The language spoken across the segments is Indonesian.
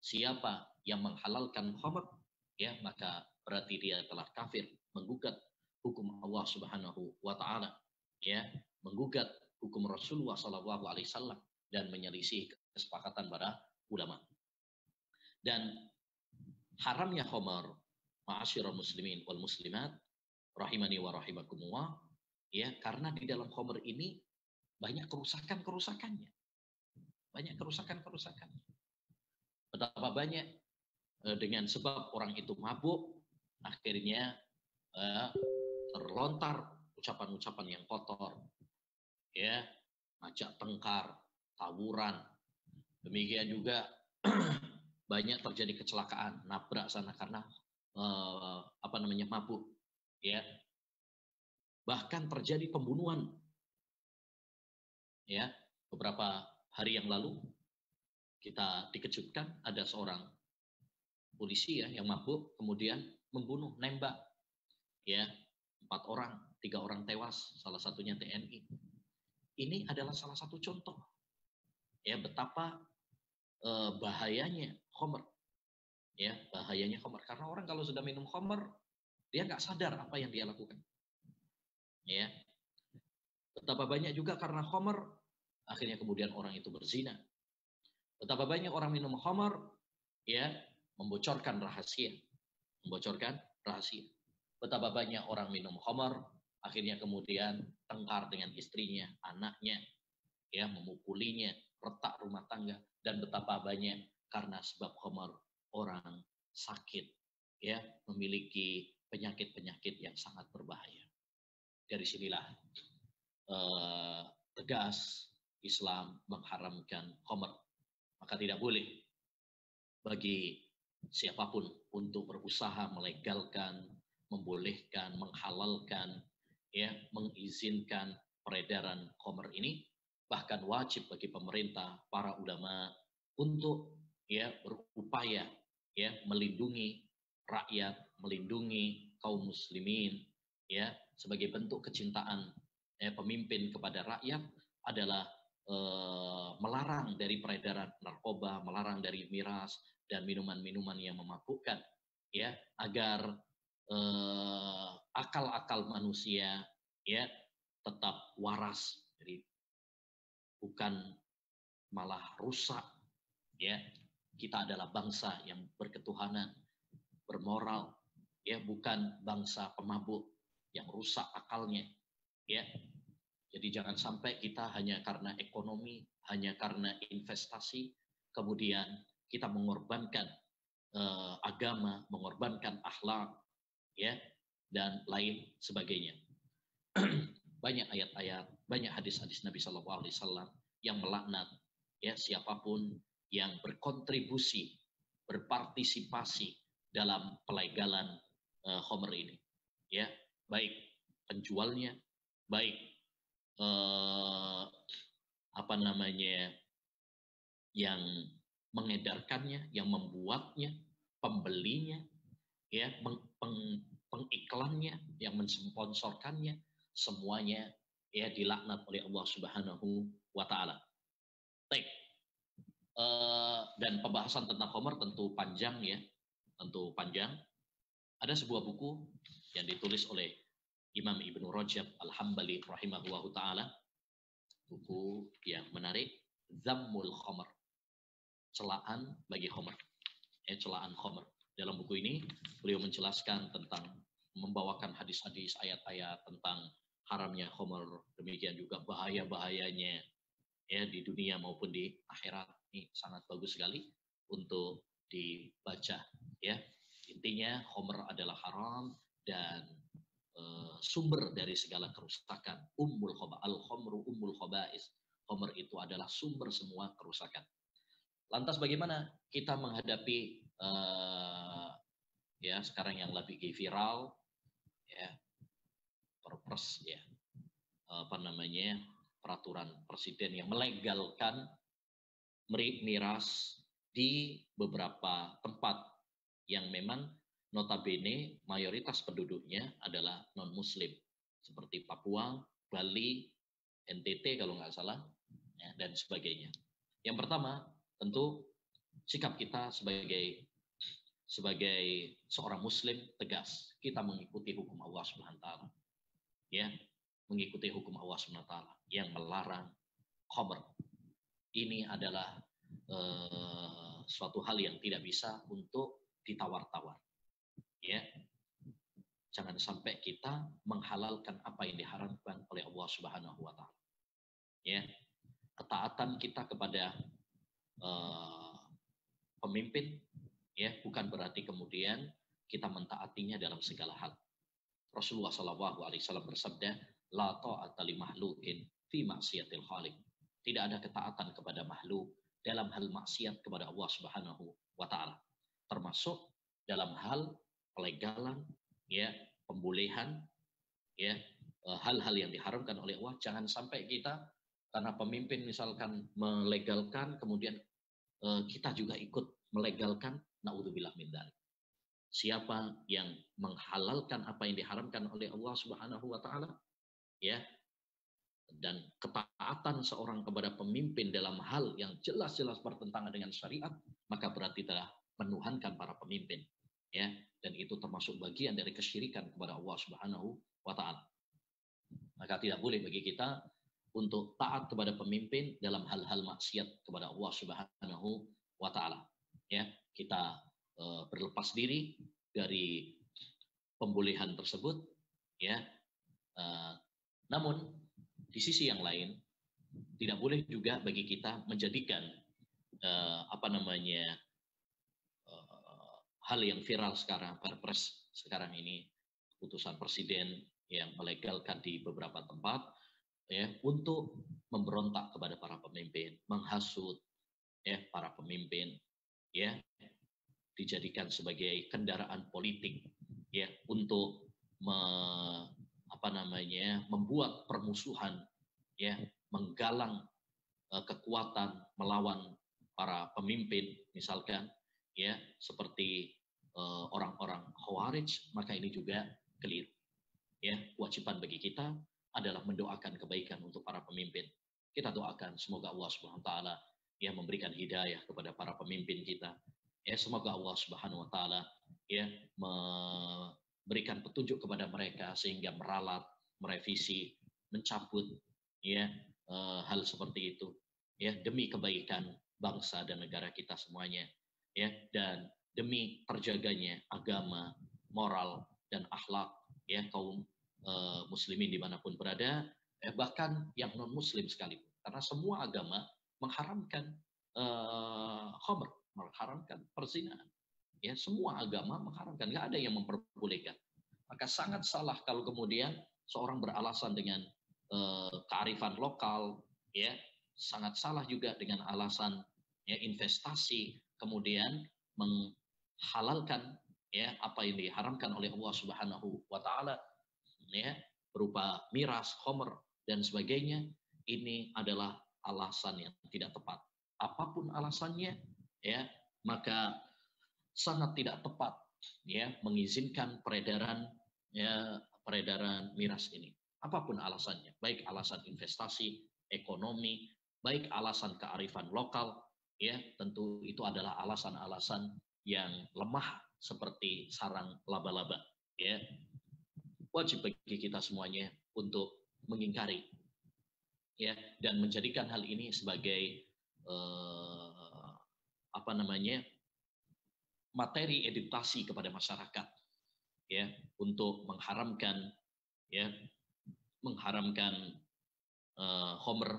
siapa yang menghalalkan khamr, ya maka berarti dia telah kafir, menggugat hukum Allah Subhanahu wa taala, ya, menggugat hukum Rasulullah sallallahu alaihi wasallam dan menyelisih kesepakatan para ulama. Dan haramnya khamar, ma'asyiral muslimin wal muslimat rahimani wa rahimakumullah, ya, karena di dalam khamr ini banyak kerusakan-kerusakannya. Banyak kerusakan-kerusakan. Betapa banyak dengan sebab orang itu mabuk, akhirnya terlontar ucapan-ucapan yang kotor, ya, ngajak tengkar, tawuran. Demikian juga banyak terjadi kecelakaan, nabrak sana karena mabuk, ya. Bahkan terjadi pembunuhan, ya. Beberapa hari yang lalu kita dikejutkan ada seorang polisi, ya, yang mabuk kemudian membunuh, nembak, ya, 4 orang, 3 orang tewas, salah satunya TNI. Ini adalah salah satu contoh, ya, betapa bahayanya khamr, ya, bahayanya khamr. Karena orang kalau sudah minum khamr, dia nggak sadar apa yang dia lakukan, ya. Betapa banyak juga karena khamr, akhirnya kemudian orang itu berzina. Betapa banyak orang minum khamr, ya, membocorkan rahasia. Betapa banyak orang minum khamr, akhirnya kemudian tengkar dengan istrinya, anaknya, ya, memukulinya, retak rumah tangga, dan betapa banyak karena sebab khamr orang sakit, ya, memiliki penyakit-penyakit yang sangat berbahaya. Dari sinilah tegas Islam mengharamkan khamr. Maka tidak boleh bagi siapapun untuk berusaha melegalkan, membolehkan, menghalalkan, ya, mengizinkan peredaran khamr ini. Bahkan wajib bagi pemerintah, para ulama untuk, ya, berupaya, ya, melindungi rakyat, melindungi kaum muslimin, ya, sebagai bentuk kecintaan, ya, pemimpin kepada rakyat adalah melarang dari peredaran narkoba, melarang dari miras dan minuman-minuman yang memabukkan, ya, agar akal-akal manusia, ya, tetap waras, jadi bukan malah rusak, ya. Kita adalah bangsa yang berketuhanan, bermoral, ya, bukan bangsa pemabuk yang rusak akalnya, ya. Jadi jangan sampai kita hanya karena ekonomi, hanya karena investasi, kemudian kita mengorbankan agama, mengorbankan akhlak, ya, dan lain sebagainya. Banyak ayat-ayat, banyak hadis-hadis Nabi Shallallahu Alaihi Wasallam yang melaknat, ya, siapapun yang berkontribusi, berpartisipasi dalam pelegalan khamr ini, ya, baik penjualnya, baik yang mengedarkannya, yang membuatnya, pembelinya, ya, pengiklannya, yang mensponsorkannya, semuanya, ya, dilaknat oleh Allah Subhanahu wa taala. Baik. Dan pembahasan tentang khamr tentu panjang, ya. Tentu panjang. Ada sebuah buku yang ditulis oleh Imam Ibnu Rajab Al-Hambali rahimahullahu ta'ala, buku yang menarik, Zammul Khamr, celaan bagi khamr, celaan khamr. Dalam buku ini beliau menjelaskan tentang, membawakan hadis-hadis, ayat-ayat tentang haramnya khamr, demikian juga bahaya-bahayanya, ya, di dunia maupun di akhirat. Ini sangat bagus sekali untuk dibaca, ya. Intinya khamr adalah haram dan sumber dari segala kerusakan. Al-khamru ummul khaba'is. Khamr itu adalah sumber semua kerusakan. Lantas bagaimana kita menghadapi ya, sekarang yang lebih viral, ya, perpres, ya, peraturan presiden yang melegalkan miras di beberapa tempat yang memang notabene mayoritas penduduknya adalah non-muslim, seperti Papua, Bali, NTT kalau nggak salah, ya, dan sebagainya. Yang pertama, tentu sikap kita sebagai seorang muslim tegas, kita mengikuti hukum Allah Subhanahu wa taala. Ya, mengikuti hukum Allah Subhanahu wa taala yang melarang khamr. Ini adalah suatu hal yang tidak bisa untuk ditawar-tawar. Ya. Jangan sampai kita menghalalkan apa yang diharamkan oleh Allah Subhanahu wa taala. Ya. Ketaatan kita kepada pemimpin ya bukan berarti kemudian kita mentaatinya dalam segala hal. Rasulullah SAW bersabda, la ta'ata li makhluqin fi maksiatil khaliq. Tidak ada ketaatan kepada makhluk dalam hal maksiat kepada Allah Subhanahu wa taala. Termasuk dalam hal pelegalan, ya, pembolehan, ya, hal-hal yang diharamkan oleh Allah. Jangan sampai kita karena pemimpin misalkan melegalkan, kemudian kita juga ikut melegalkan, naudzubillah min dzalik. Siapa yang menghalalkan apa yang diharamkan oleh Allah Subhanahu wa taala, ya, dan ketaatan seorang kepada pemimpin dalam hal yang jelas-jelas bertentangan dengan syariat, maka berarti telah menuhankan para pemimpin, ya, dan itu termasuk bagian dari kesyirikan kepada Allah Subhanahu wa taala. Maka tidak boleh bagi kita untuk taat kepada pemimpin dalam hal-hal maksiat kepada Allah Subhanahu wa taala. Ya, kita berlepas diri dari pembolehan tersebut, ya. Namun di sisi yang lain tidak boleh juga bagi kita menjadikan hal yang viral sekarang, Perpres sekarang ini, keputusan presiden yang melegalkan di beberapa tempat, ya, untuk memberontak kepada para pemimpin, menghasut, ya, para pemimpin, ya, dijadikan sebagai kendaraan politik, ya, untuk membuat permusuhan, ya, menggalang kekuatan melawan para pemimpin, misalkan, ya, seperti orang-orang Khawarij, maka ini juga keliru. Ya, kewajiban bagi kita adalah mendoakan kebaikan untuk para pemimpin. Kita doakan semoga Allah Subhanahu wa taala ya memberikan hidayah kepada para pemimpin kita. Ya, semoga Allah Subhanahu wa taala ya memberikan petunjuk kepada mereka sehingga meralat, merevisi, mencabut ya hal seperti itu ya demi kebaikan bangsa dan negara kita semuanya ya, dan demi terjaganya agama, moral dan akhlak ya kaum muslimin dimanapun berada, bahkan yang non muslim sekalipun, karena semua agama mengharamkan khamr, mengharamkan perzinahan. Ya, semua agama mengharamkan, nggak ada yang memperbolehkan. Maka sangat salah kalau kemudian seorang beralasan dengan kearifan lokal, ya, sangat salah juga dengan alasan ya investasi, kemudian menghalalkan ya apa yang diharamkan oleh Allah Subhanahu wa taala ya berupa miras, khamr dan sebagainya. Ini adalah alasan yang tidak tepat. Apapun alasannya ya, maka sangat tidak tepat ya mengizinkan peredaran miras ini. Apapun alasannya, baik alasan investasi, ekonomi, baik alasan kearifan lokal, ya tentu itu adalah alasan-alasan yang lemah seperti sarang laba-laba. Ya, wajib bagi kita semuanya untuk mengingkari, ya, dan menjadikan hal ini sebagai materi edukasi kepada masyarakat, ya, untuk mengharamkan khamr,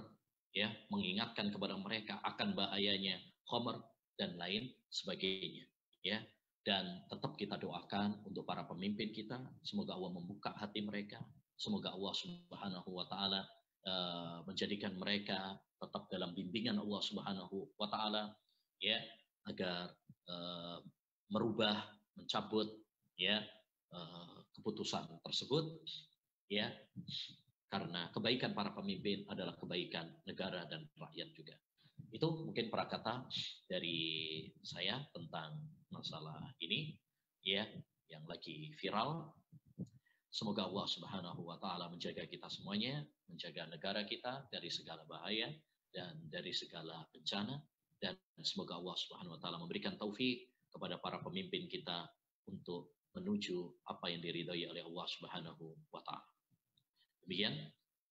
ya, mengingatkan kepada mereka akan bahayanya khamr dan lain sebagainya, ya. Dan tetap kita doakan untuk para pemimpin kita, semoga Allah membuka hati mereka, semoga Allah Subhanahu wa taala menjadikan mereka tetap dalam bimbingan Allah Subhanahu wa taala, ya, agar merubah, mencabut ya keputusan tersebut, ya, karena kebaikan para pemimpin adalah kebaikan negara dan rakyat juga. Itu mungkin prakata dari saya tentang masalah ini ya yang lagi viral. Semoga Allah Subhanahu wa taala menjaga kita semuanya, menjaga negara kita dari segala bahaya dan dari segala bencana. dan semoga Allah Subhanahu wa taala memberikan taufik kepada para pemimpin kita untuk menuju apa yang diridhai oleh Allah Subhanahu wa taala. Demikian,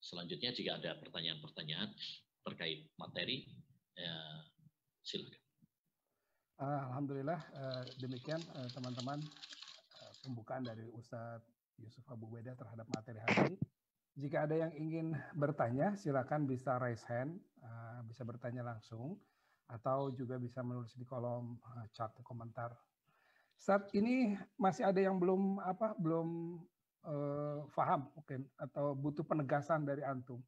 selanjutnya jika ada pertanyaan-pertanyaan terkait materi, silakan. Alhamdulillah, demikian teman-teman pembukaan dari Ustadz Yusuf Abu Beda terhadap materi hari ini. Jika ada yang ingin bertanya, silakan bisa raise hand, bisa bertanya langsung, atau juga bisa menulis di kolom chat komentar. Saat ini masih ada yang belum paham mungkin atau butuh penegasan dari antum.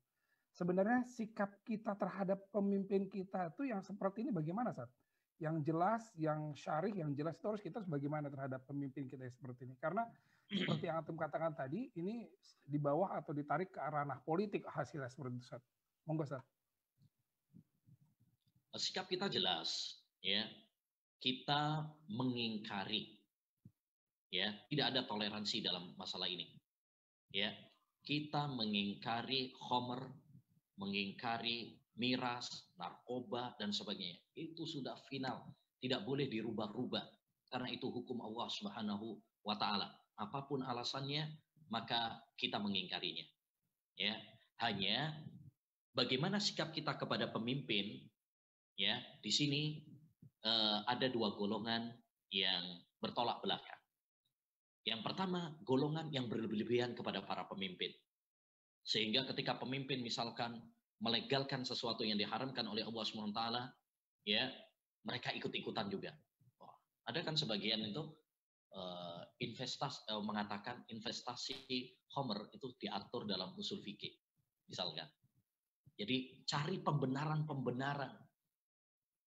Sebenarnya sikap kita terhadap pemimpin kita itu yang seperti ini bagaimana, Sat? Yang jelas, yang syarih, yang jelas itu harus kita bagaimana terhadap pemimpin kita yang seperti ini. Karena seperti yang antum katakan tadi, ini di bawah atau ditarik ke ranah politik hasilnya seperti itu, Sat. Monggo, Sat. Sikap kita jelas, ya. Kita mengingkari, ya, tidak ada toleransi dalam masalah ini, ya. Kita mengingkari khomer, mengingkari miras, narkoba dan sebagainya. Itu sudah final, tidak boleh dirubah-rubah karena itu hukum Allah Subhanahu wa taala. Apapun alasannya, maka kita mengingkarinya. Ya, hanya bagaimana sikap kita kepada pemimpin, ya. Di sini ada dua golongan yang bertolak belakang. Yang pertama, golongan yang berlebihan kepada para pemimpin. Sehingga ketika pemimpin misalkan melegalkan sesuatu yang diharamkan oleh Allah SWT, ya, mereka ikut-ikutan juga. Ada kan sebagian itu mengatakan investasi khamr itu diatur dalam usul fikih, misalkan. Jadi cari pembenaran-pembenaran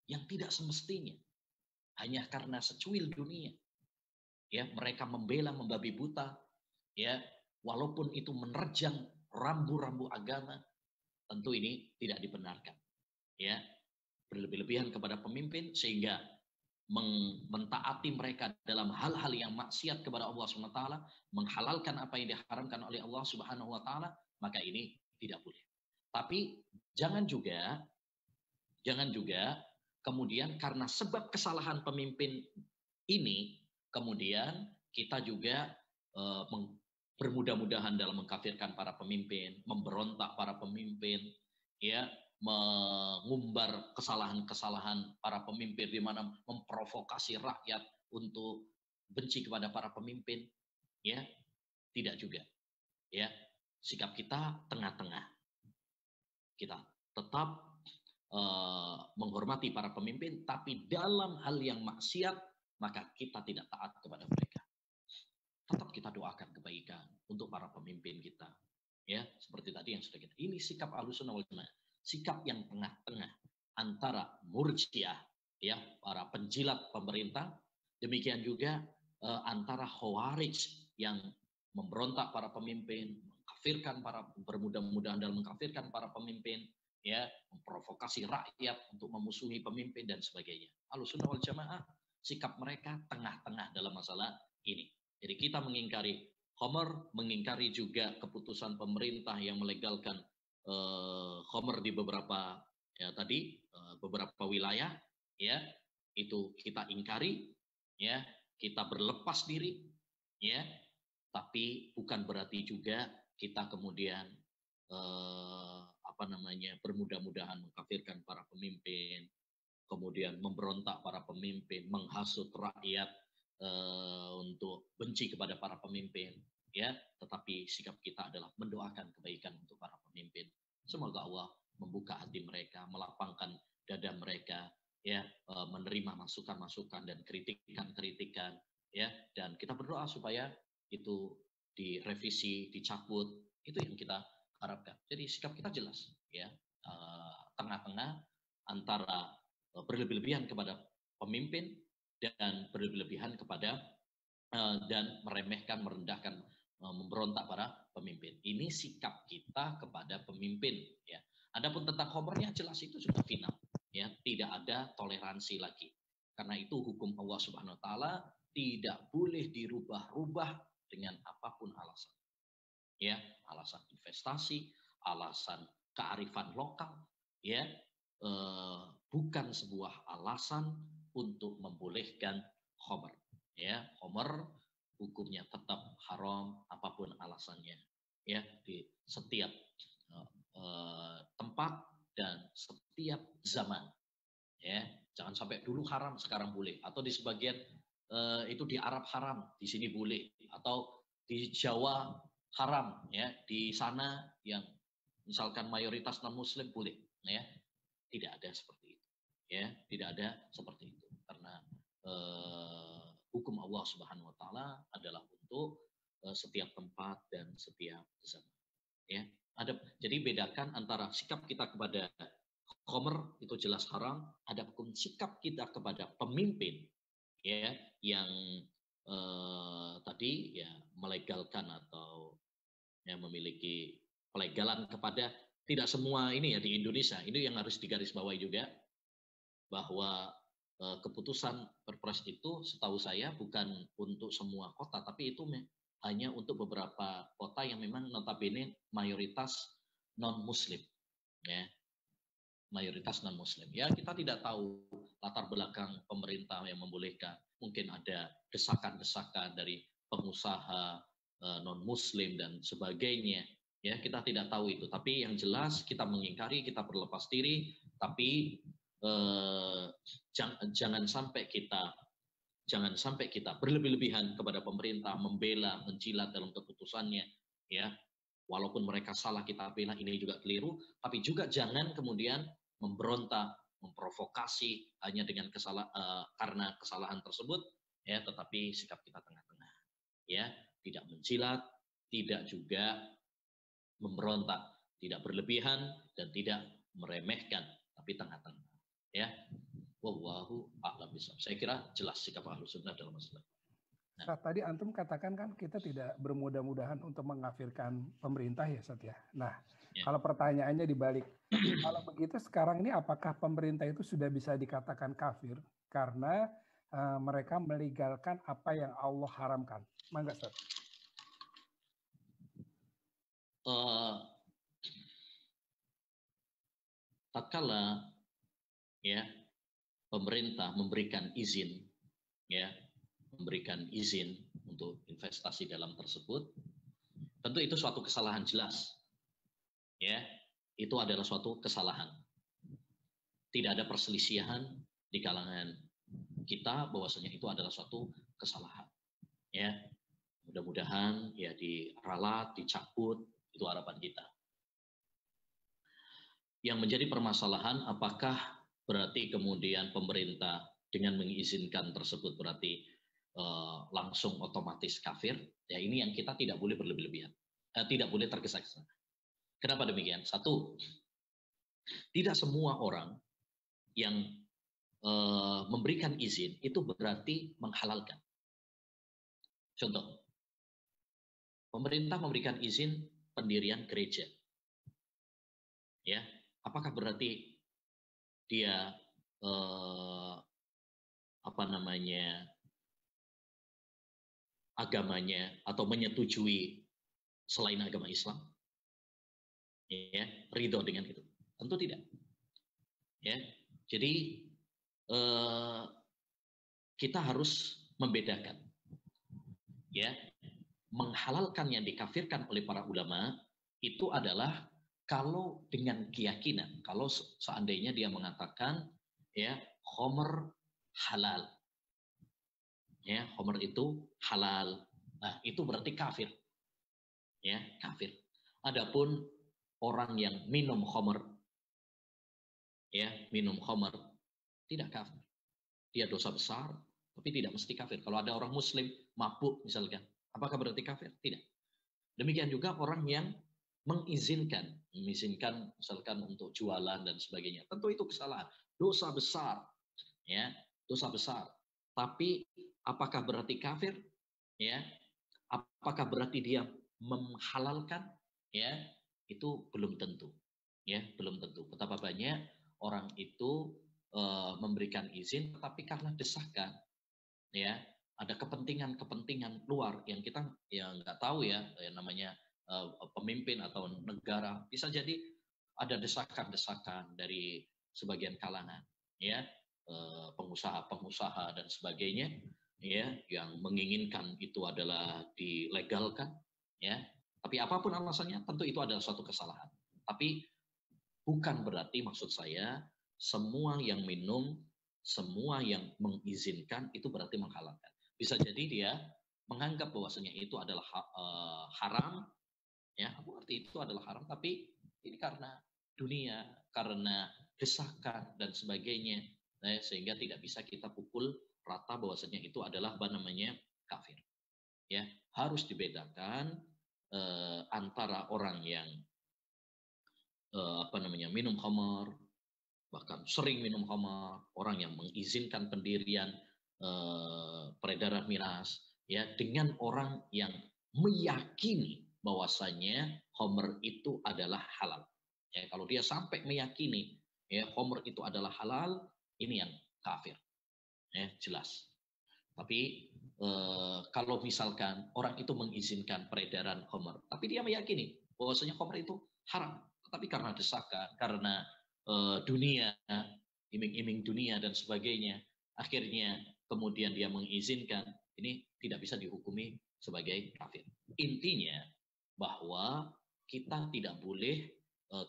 yang tidak semestinya hanya karena secuil dunia. Ya, mereka membela membabi buta, ya, walaupun itu menerjang rambu-rambu agama, tentu ini tidak dibenarkan. Ya, berlebih-lebihan kepada pemimpin sehingga mentaati mereka dalam hal-hal yang maksiat kepada Allah SWT, menghalalkan apa yang diharamkan oleh Allah Subhanahu wa taala, maka ini tidak boleh. Tapi jangan juga kemudian karena sebab kesalahan pemimpin ini kemudian kita juga bermudah-mudahan dalam mengkafirkan para pemimpin, memberontak para pemimpin, ya, mengumbar kesalahan-kesalahan para pemimpin di mana memprovokasi rakyat untuk benci kepada para pemimpin, ya, tidak juga. Ya, sikap kita tengah-tengah. Kita tetap menghormati para pemimpin, tapi dalam hal yang maksiat maka kita tidak taat kepada mereka. Tetap kita doakan kebaikan untuk para pemimpin kita. Ya, seperti tadi yang sudah kita. Ini sikap Ahlussunnah wal Jamaah. Sikap yang tengah-tengah antara murjiah, ya, para penjilat pemerintah, demikian juga antara khawarij yang memberontak para pemimpin, mengkafirkan para, bermudah-mudahan dalam mengkafirkan para pemimpin, ya, memprovokasi rakyat untuk memusuhi pemimpin dan sebagainya. Ahlussunnah wal Jamaah sikap mereka tengah-tengah dalam masalah ini. Jadi kita mengingkari khamr, mengingkari juga keputusan pemerintah yang melegalkan khamr di beberapa beberapa wilayah, ya, itu kita ingkari, ya, kita berlepas diri, ya, tapi bukan berarti juga kita kemudian bermudah-mudahan mengkafirkan para pemimpin, kemudian memberontak para pemimpin, menghasut rakyat untuk benci kepada para pemimpin, ya. Tetapi sikap kita adalah mendoakan kebaikan untuk para pemimpin. Semoga Allah membuka hati mereka, melapangkan dada mereka, ya, menerima masukan-masukan dan kritikan-kritikan, ya. Dan kita berdoa supaya itu direvisi, dicabut. Itu yang kita harapkan. Jadi sikap kita jelas, ya, tengah-tengah antara berlebih-lebihan kepada pemimpin dan berlebih-lebihan kepada dan meremehkan, merendahkan, memberontak para pemimpin. Ini sikap kita kepada pemimpin, ya. Adapun tentang khamrnya jelas itu sudah final, ya, tidak ada toleransi lagi. Karena itu hukum Allah Subhanahu wa taala tidak boleh dirubah-rubah dengan apapun alasan. Ya, alasan investasi, alasan kearifan lokal, ya, bukan sebuah alasan untuk membolehkan khamr. Ya, khamr hukumnya tetap haram apapun alasannya. Ya, di setiap tempat dan setiap zaman. Ya, jangan sampai dulu haram sekarang boleh, atau di sebagian itu di Arab haram, di sini boleh, atau di Jawa haram, ya, di sana yang misalkan mayoritas non muslim boleh, ya. Tidak ada seperti itu, ya, tidak ada seperti itu, karena hukum Allah Subhanahu wa taala adalah untuk setiap tempat dan setiap zaman, ya. Jadi bedakan antara sikap kita kepada khamr itu jelas haram, adapun sikap kita kepada pemimpin, ya, yang tadi ya melegalkan atau ya memiliki pelegalan kepada, tidak semua ini ya di Indonesia, ini yang harus digarisbawahi juga, bahwa keputusan Perpres itu setahu saya bukan untuk semua kota, tapi itu hanya untuk beberapa kota yang memang notabene mayoritas non-muslim, ya, mayoritas non-muslim. Ya, kita tidak tahu latar belakang pemerintah yang membolehkan. Mungkin ada desakan-desakan dari pengusaha non-muslim dan sebagainya. Ya, kita tidak tahu itu. Tapi yang jelas kita mengingkari, kita berlepas diri. Tapi jangan sampai kita berlebih-lebihan kepada pemerintah, membela, menjilat dalam keputusannya. Ya, walaupun mereka salah kita bela, ini juga keliru. Tapi juga jangan kemudian memberontak, memprovokasi hanya dengan karena kesalahan tersebut, ya, tetapi sikap kita tengah-tengah, ya, tidak menjilat, tidak juga memberontak, tidak berlebihan dan tidak meremehkan, tapi tengah-tengah, ya. Wallahu a'lam bishawab. Saya kira jelas sikap Ahlus Sunnah dalam masalah. Nah, tadi antum katakan kan kita tidak bermudah-mudahan untuk mengkafirkan pemerintah ya, Sat ya. Nah, ya. Kalau pertanyaannya dibalik, kalau begitu sekarang ini apakah pemerintah itu sudah bisa dikatakan kafir karena mereka melegalkan apa yang Allah haramkan? Mangga, Sat. Tatkala ya pemerintah memberikan izin, ya, memberikan izin untuk investasi dalam tersebut, tentu itu suatu kesalahan jelas, ya, itu adalah suatu kesalahan. Tidak ada perselisihan di kalangan kita bahwasanya itu adalah suatu kesalahan, ya. Mudah-mudahan ya diralat, dicabut, itu harapan kita. Yang menjadi permasalahan, apakah berarti kemudian pemerintah dengan mengizinkan tersebut berarti langsung otomatis kafir? Ya, ini yang kita tidak boleh berlebihan, tidak boleh tergesa-gesa. Kenapa demikian? Satu, tidak semua orang yang memberikan izin itu berarti menghalalkan. Contoh, pemerintah memberikan izin pendirian gereja, ya, apakah berarti dia agamanya atau menyetujui selain agama Islam, ya, ridho dengan itu? Tentu tidak, ya. Jadi kita harus membedakan, ya, menghalalkan yang dikafirkan oleh para ulama itu adalah kalau dengan keyakinan, kalau seandainya dia mengatakan, ya, khamr halal, ya, khamr itu halal, nah itu berarti kafir, ya, kafir. Adapun orang yang minum khamr, ya, minum khamr tidak kafir, dia dosa besar, tapi tidak mesti kafir. Kalau ada orang Muslim mabuk misalkan, apakah berarti kafir? Tidak. Demikian juga orang yang mengizinkan misalkan untuk jualan dan sebagainya, tentu itu kesalahan, dosa besar, ya, dosa besar. Tapi apakah berarti kafir? Ya, apakah berarti dia menghalalkan? Ya, itu belum tentu, ya, belum tentu. Betapa banyak orang itu memberikan izin, tetapi karena desakan, ya, ada kepentingan luar yang kita nggak tahu, ya, namanya pemimpin atau negara, bisa jadi ada desakan-desakan dari sebagian kalangan, ya, pengusaha-pengusaha dan sebagainya, ya, yang menginginkan itu adalah dilegalkan, ya. Tapi apapun alasannya, tentu itu adalah suatu kesalahan. Tapi bukan berarti maksud saya semua yang minum, semua yang mengizinkan itu berarti menghalalkan. Bisa jadi dia menganggap bahwasanya itu adalah haram, ya, berarti itu adalah haram, tapi ini karena dunia, karena desakan dan sebagainya, sehingga tidak bisa kita pukul rata bahwasanya itu adalah apa namanya kafir. Ya, harus dibedakan antara orang yang minum khamar, bahkan sering minum khamar, orang yang mengizinkan pendirian peredaran miras, ya, dengan orang yang meyakini bahwasanya khamar itu adalah halal. Ya, kalau dia sampai meyakini ya khamar itu adalah halal, ini yang kafir. Ya, jelas. Tapi kalau misalkan orang itu mengizinkan peredaran khamar, tapi dia meyakini bahwasanya khamar itu haram, tapi karena desakan, karena dunia, iming-iming dunia dan sebagainya, akhirnya kemudian dia mengizinkan, ini tidak bisa dihukumi sebagai kafir. Intinya bahwa kita tidak boleh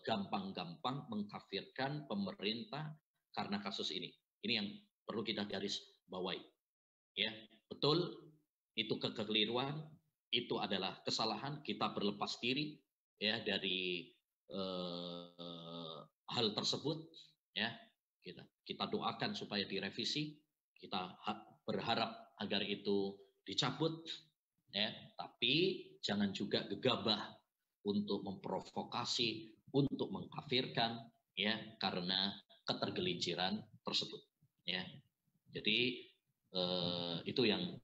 gampang-gampang mengkafirkan pemerintah karena kasus ini. Ini yang perlu kita garis bawahi. Ya, betul, itu kekeliruan, itu adalah kesalahan, kita berlepas diri ya dari hal tersebut, ya. Kita doakan supaya direvisi, kita berharap agar itu dicabut, ya. Tapi jangan juga gegabah untuk memprovokasi, untuk mengkafirkan, ya, karena ketergelinciran tersebut, ya. Jadi itu yang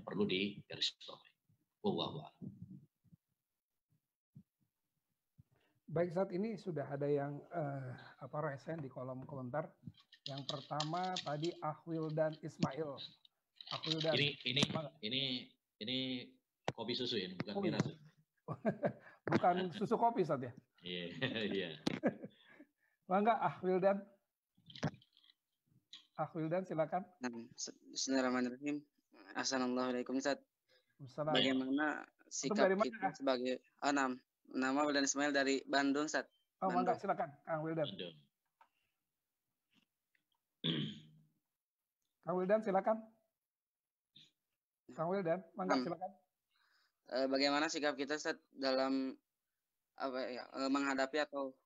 perlu digarisbawahi. Wallahu a'lam. Baik, saat ini sudah ada yang resen di kolom komentar. Yang pertama tadi Ahwildan Ismail. Ahwildan. Ini kopi susu ya, bukan kopi. miras. Bukan susu kopi, Ustaz ya? Iya. Mangga Ahwildan. Ahwildan silakan. Bismillahirrahmanirrahim. Assalamualaikum, Ustaz. Bagaimana sikap kita sebagai nama Wildan Ismail dari Bandung, Ustaz. Mangga silakan Kang Wildan. Kang Wildan silakan. Kang Wildan, mangga silakan. Bagaimana sikap kita, Ustaz, dalam menghadapi atau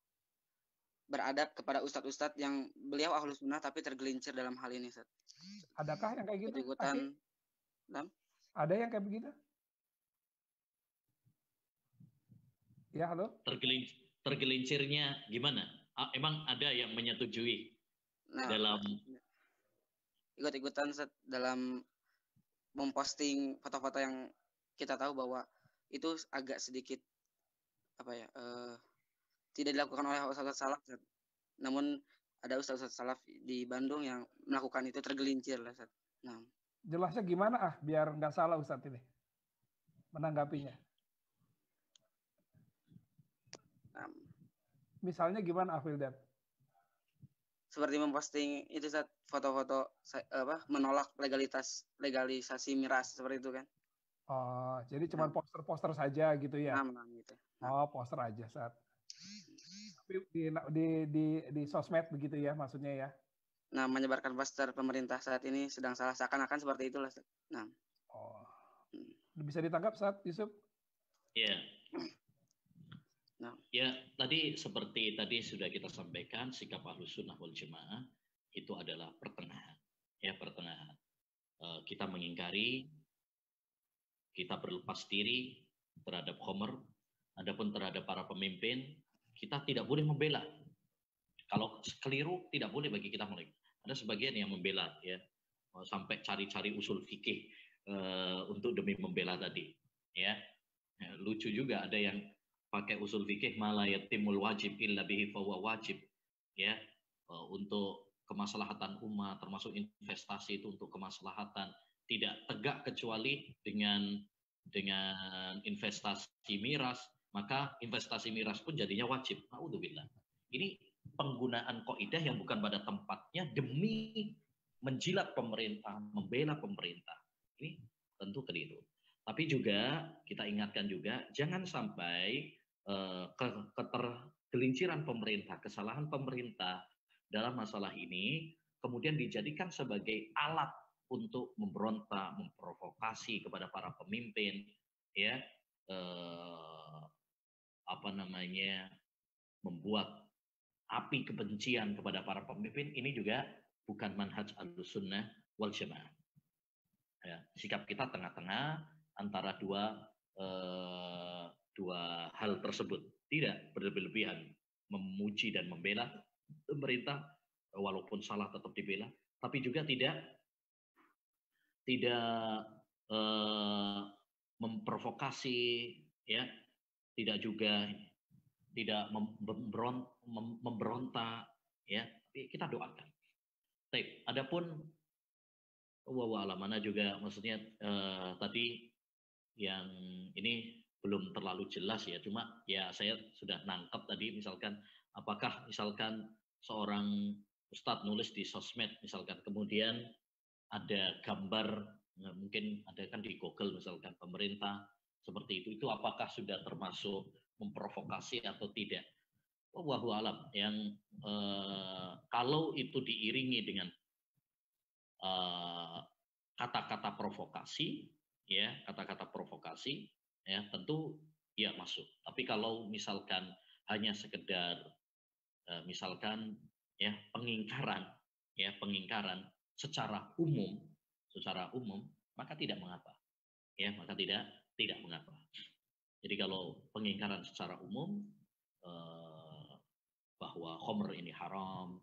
beradab kepada ustadz-ustadz yang beliau ahlus sunnah tapi tergelincir dalam hal ini, Ustaz? Adakah yang kayak gitu? Ada yang kayak begitu? Ya, halo. Tergelincirnya gimana? Emang ada yang menyetujui dalam ikut-ikutan dalam memposting foto-foto yang kita tahu bahwa itu agak sedikit tidak dilakukan oleh ustadz salaf, namun ada ustadz salaf di Bandung yang melakukan itu tergelincir lah, Ustaz. Nah, jelasnya gimana biar nggak salah Ustadz ini menanggapinya? Misalnya gimana Ahwildan? Seperti memposting itu saat foto-foto menolak legalisasi miras seperti itu kan? Oh, jadi cuma poster-poster saja gitu ya? Gitu. Oh, poster aja saat. Tapi di sosmed begitu ya maksudnya ya? Nah, menyebarkan poster pemerintah saat ini sedang salah, seakan-akan seperti itulah. Nah. Oh. Bisa ditangkap saat Yusuf? Iya. Ya, tadi seperti tadi sudah kita sampaikan, sikap Ahlus Sunnah wal Jamaah itu adalah pertengahan. Ya, pertengahan. Kita mengingkari, kita berlepas diri terhadap khamr, adapun terhadap para pemimpin, kita tidak boleh membela. Kalau keliru, tidak boleh bagi kita membela. Ada sebagian yang membela, ya, sampai cari-cari usul fikih untuk demi membela tadi. Ya, lucu juga ada yang pakai usul fikih mala yatimul wajib illa bihi fahuwa wajib, ya, untuk kemaslahatan umat, termasuk investasi itu untuk kemaslahatan, tidak tegak kecuali dengan investasi miras, maka investasi miras pun jadinya wajib. Naudzubillah. Ini penggunaan kaidah yang bukan pada tempatnya demi menjilat pemerintah, membela pemerintah. Ini tentu keliru. Tapi juga kita ingatkan juga jangan sampai ketergelinciran pemerintah, kesalahan pemerintah dalam masalah ini kemudian dijadikan sebagai alat untuk memberontak, memprovokasi kepada para pemimpin, ya, membuat api kebencian kepada para pemimpin. Ini juga bukan manhaj Ahlussunnah wal Jamaah. Ya, sikap kita tengah-tengah antara dua hal tersebut, tidak berlebihan memuji dan membela pemerintah walaupun salah tetap dibela, tapi juga tidak memprovokasi, ya, tidak juga tidak memberontak, ya. Kita doakan. Baik, adapun mana juga maksudnya tadi yang ini belum terlalu jelas ya, cuma ya saya sudah nangkep tadi, misalkan apakah misalkan seorang ustadz nulis di sosmed misalkan kemudian ada gambar, mungkin ada kan di Google misalkan pemerintah seperti itu apakah sudah termasuk memprovokasi atau tidak? Wallahu alam. Yang kalau itu diiringi dengan kata-kata provokasi, ya, kata-kata provokasi, ya, tentu ya masuk. Tapi kalau misalkan hanya sekedar misalkan ya pengingkaran secara umum, maka tidak mengapa. Ya, maka tidak mengapa. Jadi kalau pengingkaran secara umum bahwa khamr ini haram,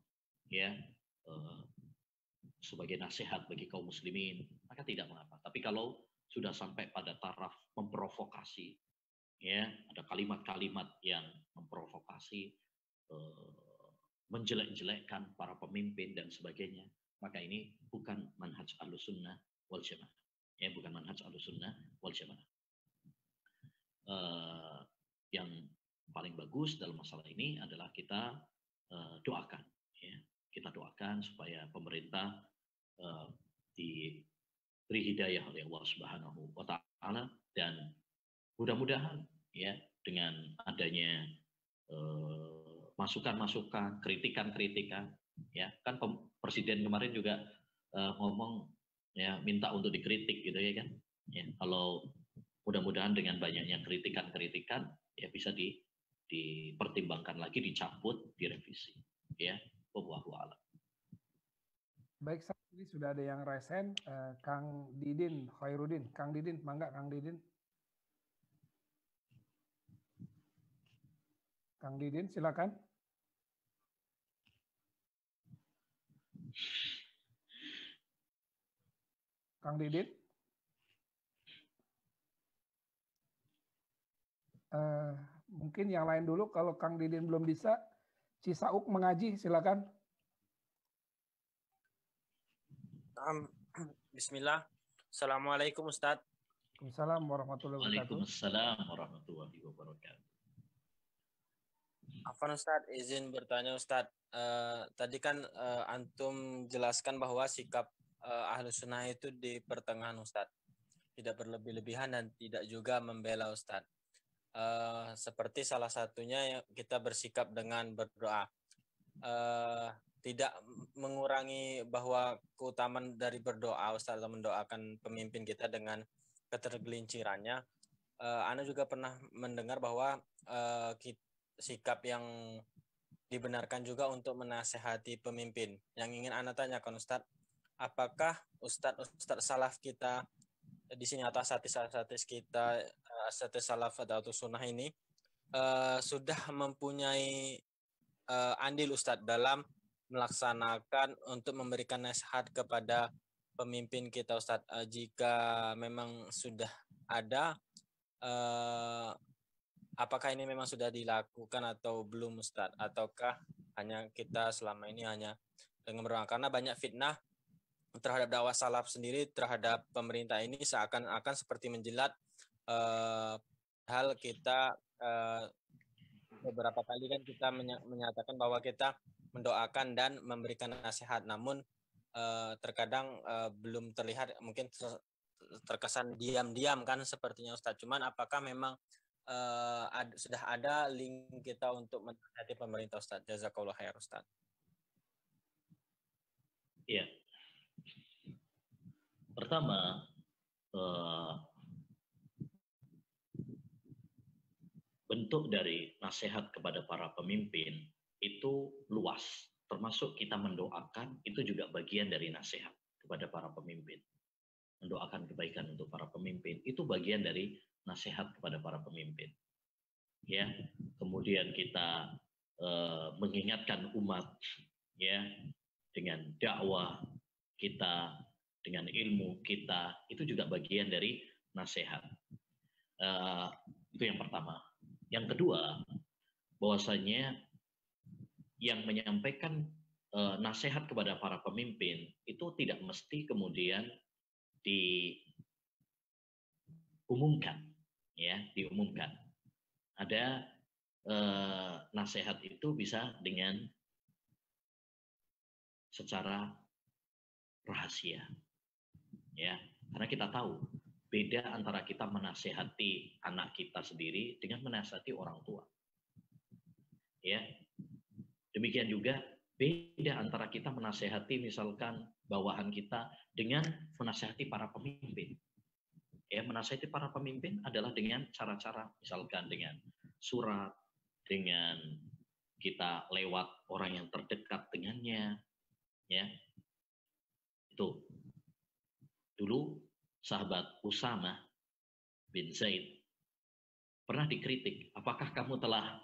ya, sebagai nasihat bagi kaum muslimin, maka tidak mengapa. Tapi kalau sudah sampai pada taraf memprovokasi, ya, ada kalimat-kalimat yang memprovokasi, menjelek-jelekkan para pemimpin dan sebagainya, maka ini bukan manhaj Ahlussunnah wal Jamaah. Ya, bukan manhaj Ahlussunnah wal Jamaah. Yang paling bagus dalam masalah ini adalah kita doakan, ya. Kita doakan supaya pemerintah diberi hidayah oleh Allah Subhanahu wa taala, dan mudah-mudahan ya dengan adanya masukan-masukan, kritikan-kritikan, ya kan presiden kemarin juga ngomong ya minta untuk dikritik gitu ya kan. Ya, kalau mudah-mudahan dengan banyaknya kritikan-kritikan ya bisa dipertimbangkan lagi, dicabut, direvisi. Ya, wallahu a'lam. Baik, saat ini sudah ada yang resen, Kang Didin Khairuddin. Kang Didin, mangga Kang Didin. Kang Didin, silakan. Kang Didin. Mungkin yang lain dulu, kalau Kang Didin belum bisa, Cisauk mengaji, silakan. Bismillah. Assalamualaikum Ustaz. Waalaikumsalam warahmatullahi wabarakatuh. Waalaikumsalam warahmatullahi wabarakatuh. Afwan Ustaz, izin bertanya Ustaz. Tadi kan antum jelaskan bahwa sikap Ahlussunnah itu di pertengahan Ustaz. Tidak berlebih-lebihan dan tidak juga membela Ustaz. Seperti salah satunya kita bersikap dengan berdoa. Tidak mengurangi bahwa keutamaan dari berdoa Ustaz, mendoakan pemimpin kita dengan ketergelincirannya. Ana juga pernah mendengar bahwa sikap yang dibenarkan juga untuk menasehati pemimpin. Yang ingin Ana tanyakan Ustaz, apakah Ustaz salaf kita di sini atau asatidz kita, asatidz salaf atau sunnah ini sudah mempunyai andil Ustaz dalam melaksanakan untuk memberikan nasihat kepada pemimpin kita Ustaz. Jika memang sudah ada, apakah ini memang sudah dilakukan atau belum Ustaz? Ataukah hanya kita selama ini hanya dengan berdoa? Karena banyak fitnah terhadap dakwah salaf sendiri terhadap pemerintah ini seakan-akan seperti menjilat hal kita beberapa kali kan kita menyatakan bahwa kita mendoakan dan memberikan nasihat, namun terkadang belum terlihat, mungkin terkesan diam-diam kan sepertinya Ustadz. Cuman apakah memang sudah ada link kita untuk menasihati pemerintah Ustadz? Jazakallah khair Ustadz. Iya. Pertama, bentuk dari nasihat kepada para pemimpin itu luas. Termasuk kita mendoakan, itu juga bagian dari nasihat kepada para pemimpin. Mendoakan kebaikan untuk para pemimpin, itu bagian dari nasihat kepada para pemimpin. Ya, kemudian kita mengingatkan umat, ya, dengan dakwah kita, dengan ilmu kita, itu juga bagian dari nasihat. Itu yang pertama. Yang kedua, bahwasanya yang menyampaikan nasihat kepada para pemimpin itu tidak mesti kemudian diumumkan, ya, diumumkan. Ada nasihat itu bisa dengan secara rahasia, ya, karena kita tahu beda antara kita menasehati anak kita sendiri dengan menasehati orang tua, ya. Demikian juga beda antara kita menasehati misalkan bawahan kita dengan menasehati para pemimpin. Ya, menasehati para pemimpin adalah dengan cara-cara misalkan dengan surat, dengan kita lewat orang yang terdekat dengannya, ya. Itu. Dulu sahabat Usama bin Zaid pernah dikritik, apakah kamu telah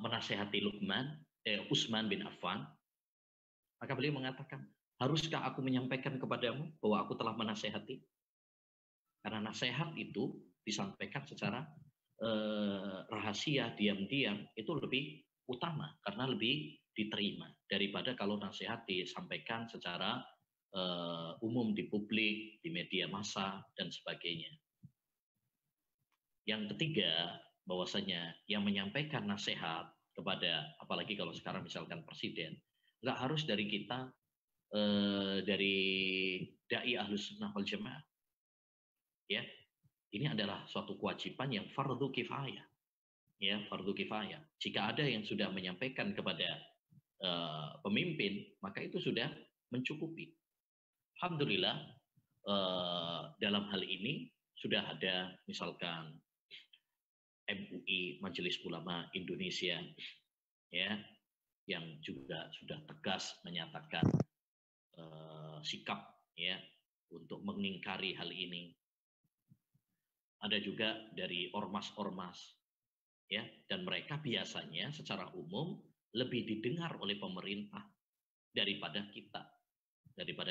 menasehati Utsman bin Affan? Maka beliau mengatakan, haruskah aku menyampaikan kepadamu bahwa aku telah menasehati? Karena nasihat itu disampaikan secara rahasia, diam-diam, itu lebih utama karena lebih diterima daripada kalau nasihat disampaikan secara umum di publik, di media massa dan sebagainya. Yang ketiga, bahwasanya yang menyampaikan nasihat kepada, apalagi kalau sekarang misalkan presiden, nggak harus dari kita, dari dai Ahlus Sunnah wal Jamaah, ya. Ini adalah suatu kewajiban yang fardu kifayah, ya, fardu kifayah. Jika ada yang sudah menyampaikan kepada pemimpin, maka itu sudah mencukupi. Alhamdulillah, dalam hal ini sudah ada misalkan MUI, Majelis Ulama Indonesia, ya, yang juga sudah tegas menyatakan sikap, ya, untuk mengingkari hal ini. Ada juga dari ormas-ormas, ya, dan mereka biasanya secara umum lebih didengar oleh pemerintah daripada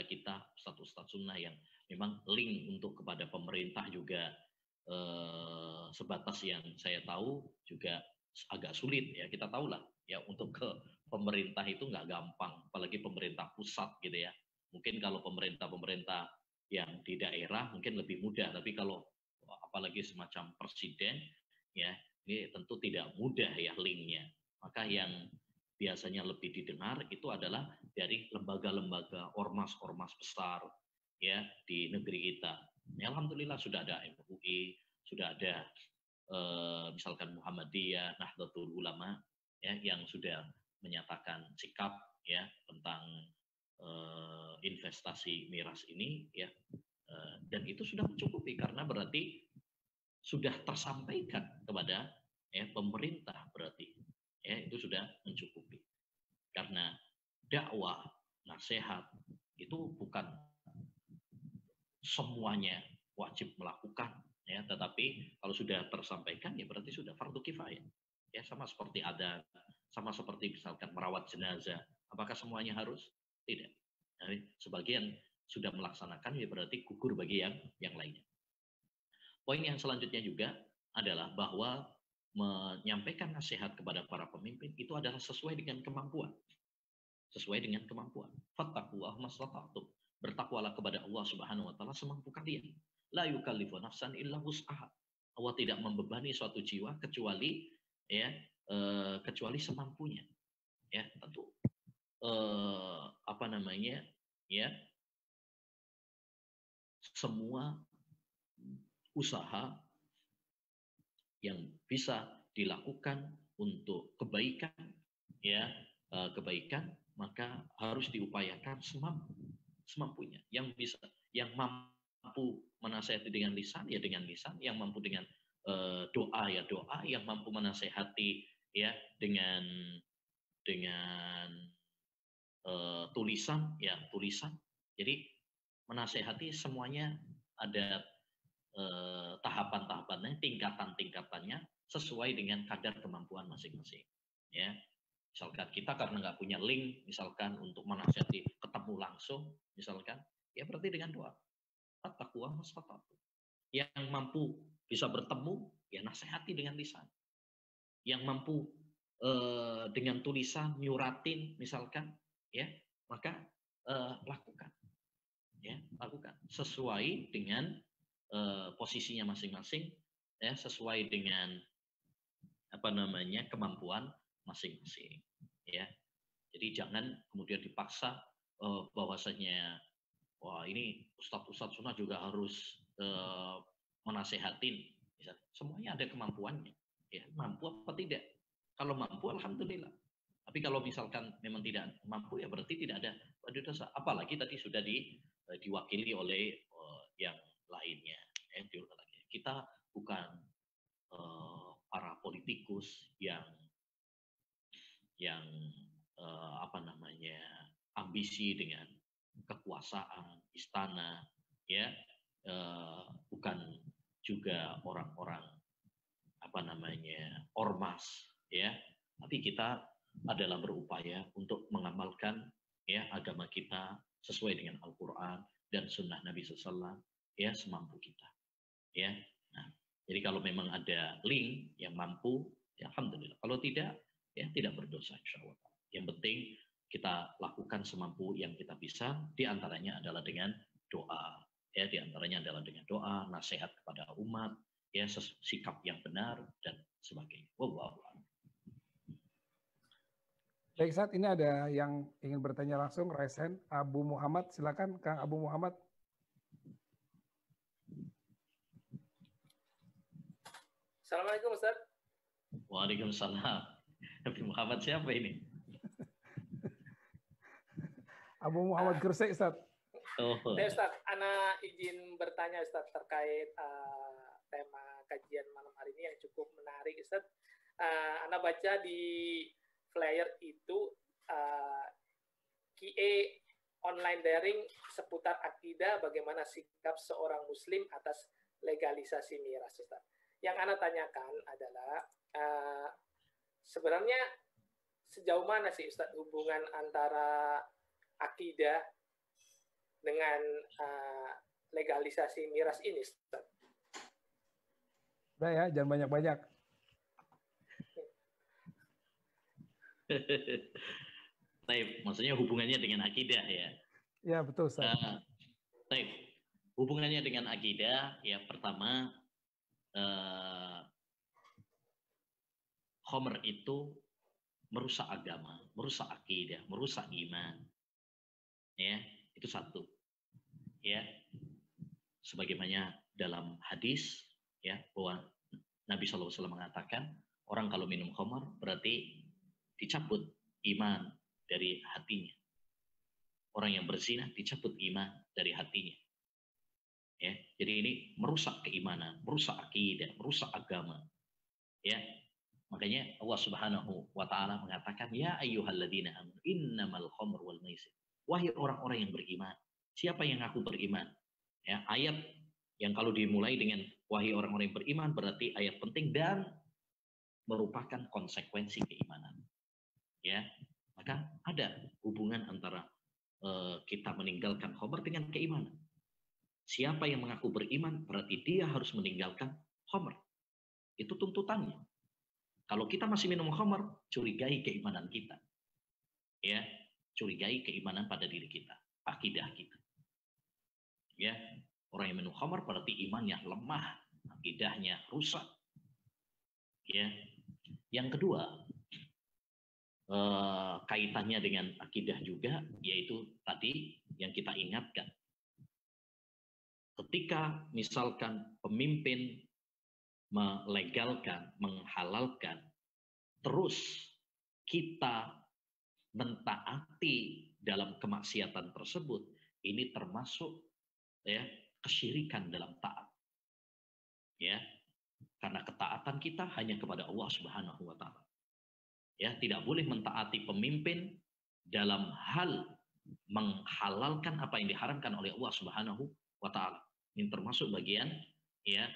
kita ustadz sunnah yang memang link untuk kepada pemerintah juga sebatas yang saya tahu juga agak sulit, ya. Kita tahulah, ya, untuk ke pemerintah itu nggak gampang, apalagi pemerintah pusat gitu, ya. Mungkin kalau pemerintah yang di daerah mungkin lebih mudah, tapi kalau apalagi semacam presiden, ya, ini tentu tidak mudah, ya, linknya. Maka yang biasanya lebih didengar itu adalah dari lembaga-lembaga ormas-ormas besar, ya, di negeri kita. Ya, alhamdulillah sudah ada MUI, sudah ada misalkan Muhammadiyah, Nahdlatul Ulama, ya, yang sudah menyatakan sikap, ya, tentang investasi miras ini, ya, dan itu sudah mencukupi karena berarti sudah tersampaikan kepada, ya, pemerintah, berarti, ya, itu sudah mencukupi. Karena dakwah, nasihat itu bukan semuanya wajib melakukan, ya, tetapi kalau sudah tersampaikan, ya, berarti sudah fardu kifayah, ya. Sama seperti ada, sama seperti misalkan merawat jenazah, apakah semuanya harus? Tidak. Nah, sebagian sudah melaksanakan, ya, berarti gugur bagi yang lainnya. Poin yang selanjutnya juga adalah bahwa menyampaikan nasihat kepada para pemimpin itu adalah sesuai dengan kemampuan. Sesuai dengan kemampuan. Fattaqullaha mastata'tum. Bertakwalah kepada Allah Subhanahu wa taala semampu kalian. La yukallifu nafsan illa wus'aha. Allah tidak membebani suatu jiwa kecuali, ya, kecuali semampunya. Ya, tentu ya, semua usaha yang bisa dilakukan untuk kebaikan, ya, kebaikan, maka harus diupayakan semampunya. Yang mampu menasehati dengan lisan ya dengan lisan, yang mampu dengan doa ya doa, yang mampu menasehati ya dengan tulisan ya tulisan. Jadi menasehati semuanya ada tahapan-tahapannya, tingkatan-tingkatannya sesuai dengan kadar kemampuan masing-masing. Ya, misalkan kita karena nggak punya link, misalkan untuk menasihati ketemu langsung, misalkan, ya berarti dengan doa. At-taqwa mastata'tu. Yang mampu bisa bertemu, ya nasihati dengan lisan. Yang mampu dengan tulisan, nyuratin, misalkan, ya maka lakukan, ya lakukan sesuai dengan posisinya masing-masing, ya sesuai dengan kemampuan masing-masing, ya. Jadi jangan kemudian dipaksa bahwasanya wah ini ustadz sunnah juga harus menasehatin, misalnya. Semuanya ada kemampuannya, ya mampu apa tidak. Kalau mampu alhamdulillah. Tapi kalau misalkan memang tidak mampu ya berarti tidak ada dosa. Apalagi tadi sudah diwakili oleh yang lainnya. Kita bukan para politikus yang ambisi dengan kekuasaan istana, ya bukan juga orang-orang ormas, ya. Tapi kita adalah berupaya untuk mengamalkan ya agama kita sesuai dengan Al-Quran dan Sunnah Nabi SAW, ya semampu kita, ya. Nah, jadi kalau memang ada link yang mampu, ya alhamdulillah. Kalau tidak, ya tidak berdosa insya Allah. Yang penting kita lakukan semampu yang kita bisa. Diantaranya adalah dengan doa, ya diantaranya adalah dengan doa, nasihat kepada umat, ya sikap yang benar dan sebagainya. Wallahu a'lam. Baik, saat ini ada yang ingin bertanya langsung, raise hand. Abu Muhammad, silakan Kang Abu Muhammad. Assalamualaikum Ustaz. Waalaikumsalam. Nabi Muhammad siapa ini? Abu Muhammad Gresik, Ustaz. Oh. Ustaz, Ana izin bertanya Ustaz terkait tema kajian malam hari ini yang cukup menarik Ustaz. Ana baca di flyer itu QA online daring seputar akidah, bagaimana sikap seorang muslim atas legalisasi miras Ustaz. Yang Ana tanyakan adalah sebenarnya sejauh mana sih Ustaz hubungan antara akidah dengan legalisasi miras ini Ustaz? Udah ya, jangan banyak-banyak. Taib, maksudnya hubungannya dengan akidah ya? Ya betul Ustaz. Taib, hubungannya dengan akidah ya pertama khamr itu merusak agama, merusak akidah, merusak iman. Ya, itu satu. Ya. Sebagaimana dalam hadis ya bahwa Nabi SAW mengatakan orang kalau minum khamr berarti dicabut iman dari hatinya. Orang yang berzina dicabut iman dari hatinya. Ya, jadi ini merusak keimanan, merusak akidah, merusak agama. Ya. Makanya Allah Subhanahu wa taala mengatakan ya ayyuhalladzina amanu innamal khamr wal maisir. Wahai orang-orang yang beriman, siapa yang ngaku beriman? Ya, ayat yang kalau dimulai dengan wahai orang-orang yang beriman berarti ayat penting dan merupakan konsekuensi keimanan. Ya, maka ada hubungan antara kita meninggalkan khamr dengan keimanan. Siapa yang mengaku beriman berarti dia harus meninggalkan khamr. Itu tuntutannya. Kalau kita masih minum khamr, curigai keimanan kita. Ya, curigai keimanan pada diri kita, akidah kita. Ya, orang yang minum khamr berarti imannya lemah, akidahnya rusak. Ya, Yang kedua, kaitannya dengan akidah juga, yaitu tadi yang kita ingatkan. Ketika misalkan pemimpin melegalkan, menghalalkan, terus kita mentaati dalam kemaksiatan tersebut, ini termasuk ya kesyirikan dalam taat. Ya, karena ketaatan kita hanya kepada Allah Subhanahu wa taala. Ya, tidak boleh mentaati pemimpin dalam hal menghalalkan apa yang diharamkan oleh Allah Subhanahu wa taala. Ini termasuk bagian ya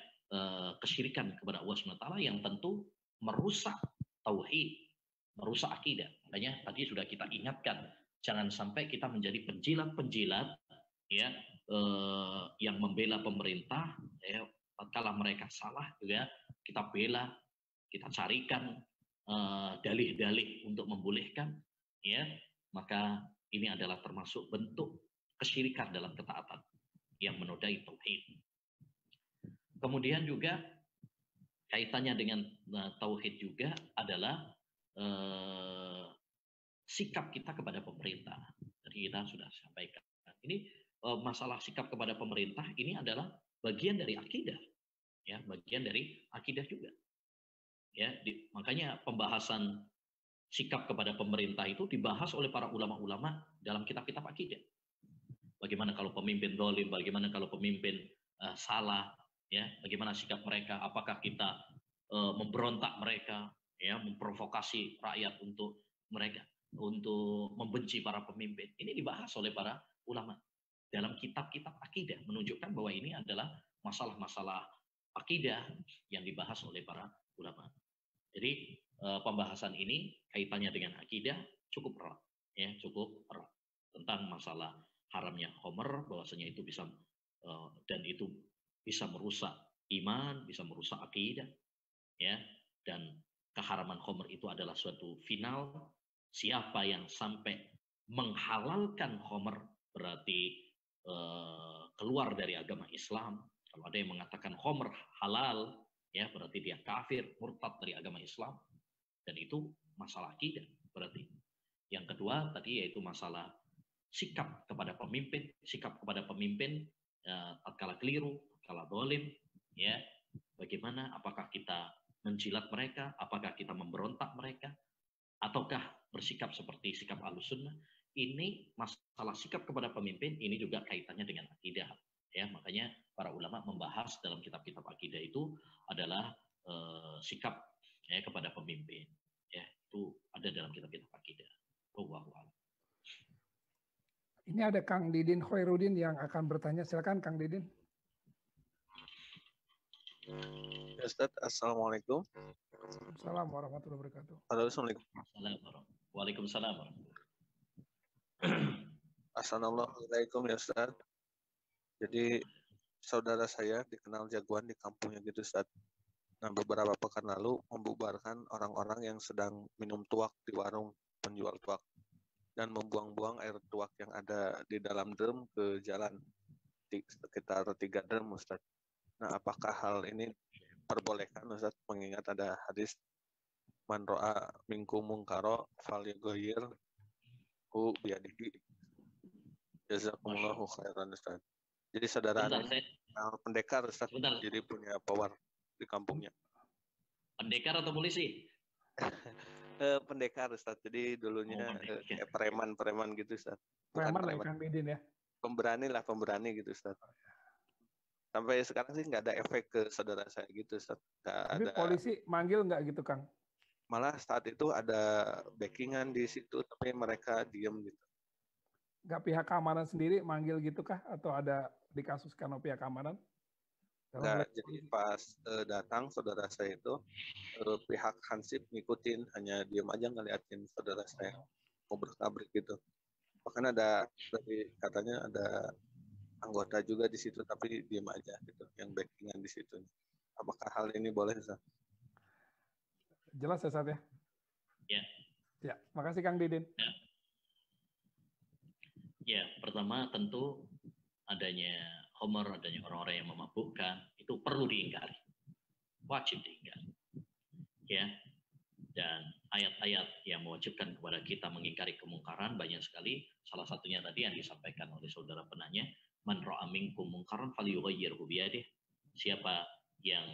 kesyirikan kepada Allah Subhanahu wa taala yang tentu merusak tauhid, merusak akidah. Makanya tadi sudah kita ingatkan, jangan sampai kita menjadi penjilat-penjilat ya yang membela pemerintah ya, tatkala mereka salah juga kita bela, kita carikan dalih-dalih untuk membolehkan, ya, maka ini adalah termasuk bentuk kesyirikan dalam ketaatan yang menodai tauhid. Kemudian juga kaitannya dengan tauhid juga adalah sikap kita kepada pemerintah. Jadi kita sudah sampaikan. Ini masalah sikap kepada pemerintah ini adalah bagian dari akidah, ya, bagian dari akidah juga. Ya, makanya pembahasan sikap kepada pemerintah itu dibahas oleh para ulama-ulama dalam kitab-kitab akidah. Bagaimana kalau pemimpin zalim, bagaimana kalau pemimpin salah, ya, bagaimana sikap mereka, apakah kita memberontak mereka, ya, memprovokasi rakyat untuk mereka untuk membenci para pemimpin. Ini dibahas oleh para ulama dalam kitab-kitab akidah, menunjukkan bahwa ini adalah masalah-masalah akidah yang dibahas oleh para ulama. Jadi pembahasan ini kaitannya dengan akidah cukup erat, ya, cukup erat tentang masalah haramnya khamr, bahwasanya itu bisa dan itu bisa merusak iman, bisa merusak akidah, ya, dan keharaman khamr itu adalah suatu final. Siapa yang sampai menghalalkan khamr berarti keluar dari agama Islam. Kalau ada yang mengatakan khamr halal, ya, berarti dia kafir, murtad dari agama Islam, dan itu masalah akidah berarti. Yang kedua tadi yaitu masalah sikap kepada pemimpin, tatkala keliru, tatkala zalim, ya, bagaimana, apakah kita menjilat mereka, apakah kita memberontak mereka, ataukah bersikap seperti sikap Ahlussunnah. Ini masalah sikap kepada pemimpin, ini juga kaitannya dengan akidah. Ya, makanya para ulama membahas dalam kitab-kitab akidah itu adalah sikap, ya, kepada pemimpin. Ya, itu ada dalam kitab-kitab akidah. Wallahu a'lam. Ini ada Kang Didin Khairuddin yang akan bertanya. Silakan Kang Didin. Ustaz, assalamualaikum. Assalamualaikum warahmatullahi wabarakatuh. Assalamualaikum. Waalaikumsalam. Assalamualaikum ya Ustaz. Jadi saudara saya dikenal jagoan di kampungnya gitu Ustaz. Nah, beberapa pekan lalu membubarkan orang-orang yang sedang minum tuak di warung penjual tuak dan membuang-buang air tuak yang ada di dalam drum ke jalan, sekitar 3 drum Ustaz. Nah, apakah hal ini perbolehkan Ustaz, mengingat ada hadis man ro'a minkum munkaro falyughayyir hu biyadihi. Jazakumullahu khairan Ustaz. Jadi saudara ini pendekar Ustaz, jadi punya power di kampungnya. Pendekar atau polisi? Pendekar Ustaz. Jadi dulunya kayak preman gitu Ustaz. Preman Kang Didin ya. Pemberani gitu Ustaz. Sampai sekarang sih nggak ada efek ke saudara saya gitu Ustaz. Tapi ada... polisi manggil nggak gitu Kang? Malah saat itu ada backingan di situ, tapi mereka diem gitu. Nggak pihak keamanan sendiri manggil gitu kah? Atau ada dikasuskan oleh pihak keamanan? Enggak, jadi pas datang saudara saya itu, pihak Hansip ngikutin, hanya diem aja ngeliatin saudara saya ngobrak-abrik gitu. Bahkan katanya ada anggota juga di situ, tapi diem aja gitu, yang backingan di situ. Apakah hal ini boleh, Ustaz? Jelas ya, Ustaz ya? Ya. Ya, makasih Kang Didin. Ya. Ya, pertama tentu adanya khamr, adanya orang-orang yang memabukkan, itu perlu diingkari. Wajib diingkari. Ya. Dan ayat-ayat yang mewajibkan kepada kita mengingkari kemungkaran banyak sekali. Salah satunya tadi yang disampaikan oleh saudara penanya, man ra'a minkum mungkaran falyughayyirhu biyadihi. Siapa yang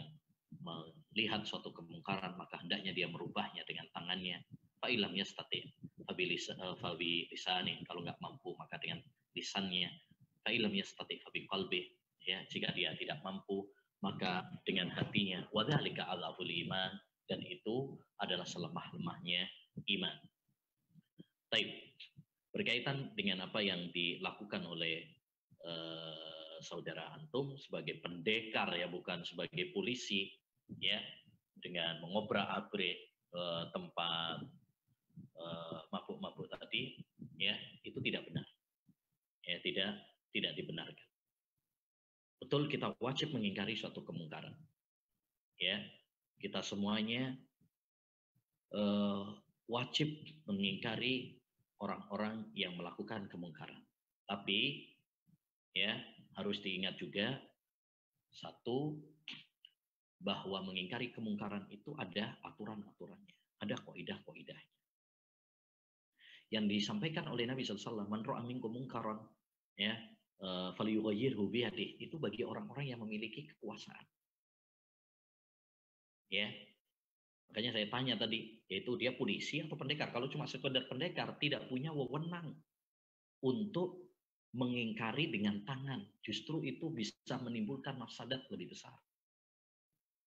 melihat suatu kemungkaran maka hendaknya dia merubahnya dengan tangannya. Fa illam yastati fa bi lisani, kalau nggak mampu maka dengan lisannya. Fa illam yastati fa bi qalbi, ya, jika dia tidak mampu maka dengan hatinya. Wa dzalika adzaful iman, dan itu adalah selemah-lemahnya iman. Taib. Berkaitan dengan apa yang dilakukan oleh saudara antum sebagai pendekar, ya, bukan sebagai polisi, ya, dengan mengobrak-abrik tempat mabuk-mabuk tadi, ya, itu tidak benar, ya, tidak dibenarkan. Betul, kita wajib mengingkari suatu kemungkaran, ya, kita semuanya wajib mengingkari orang-orang yang melakukan kemungkaran. Tapi, ya, harus diingat juga satu, bahwa mengingkari kemungkaran itu ada aturan-aturannya, ada kaidah-kaidahnya. Yang disampaikan oleh Nabi SAW, man ra'a minkum mungkaran, ya, falyughayyirhu biyadihi, itu bagi orang-orang yang memiliki kekuasaan. Ya, makanya saya tanya tadi, yaitu dia polisi atau pendekar. Kalau cuma sekedar pendekar, tidak punya wewenang untuk mengingkari dengan tangan. Justru itu bisa menimbulkan mafsadat lebih besar.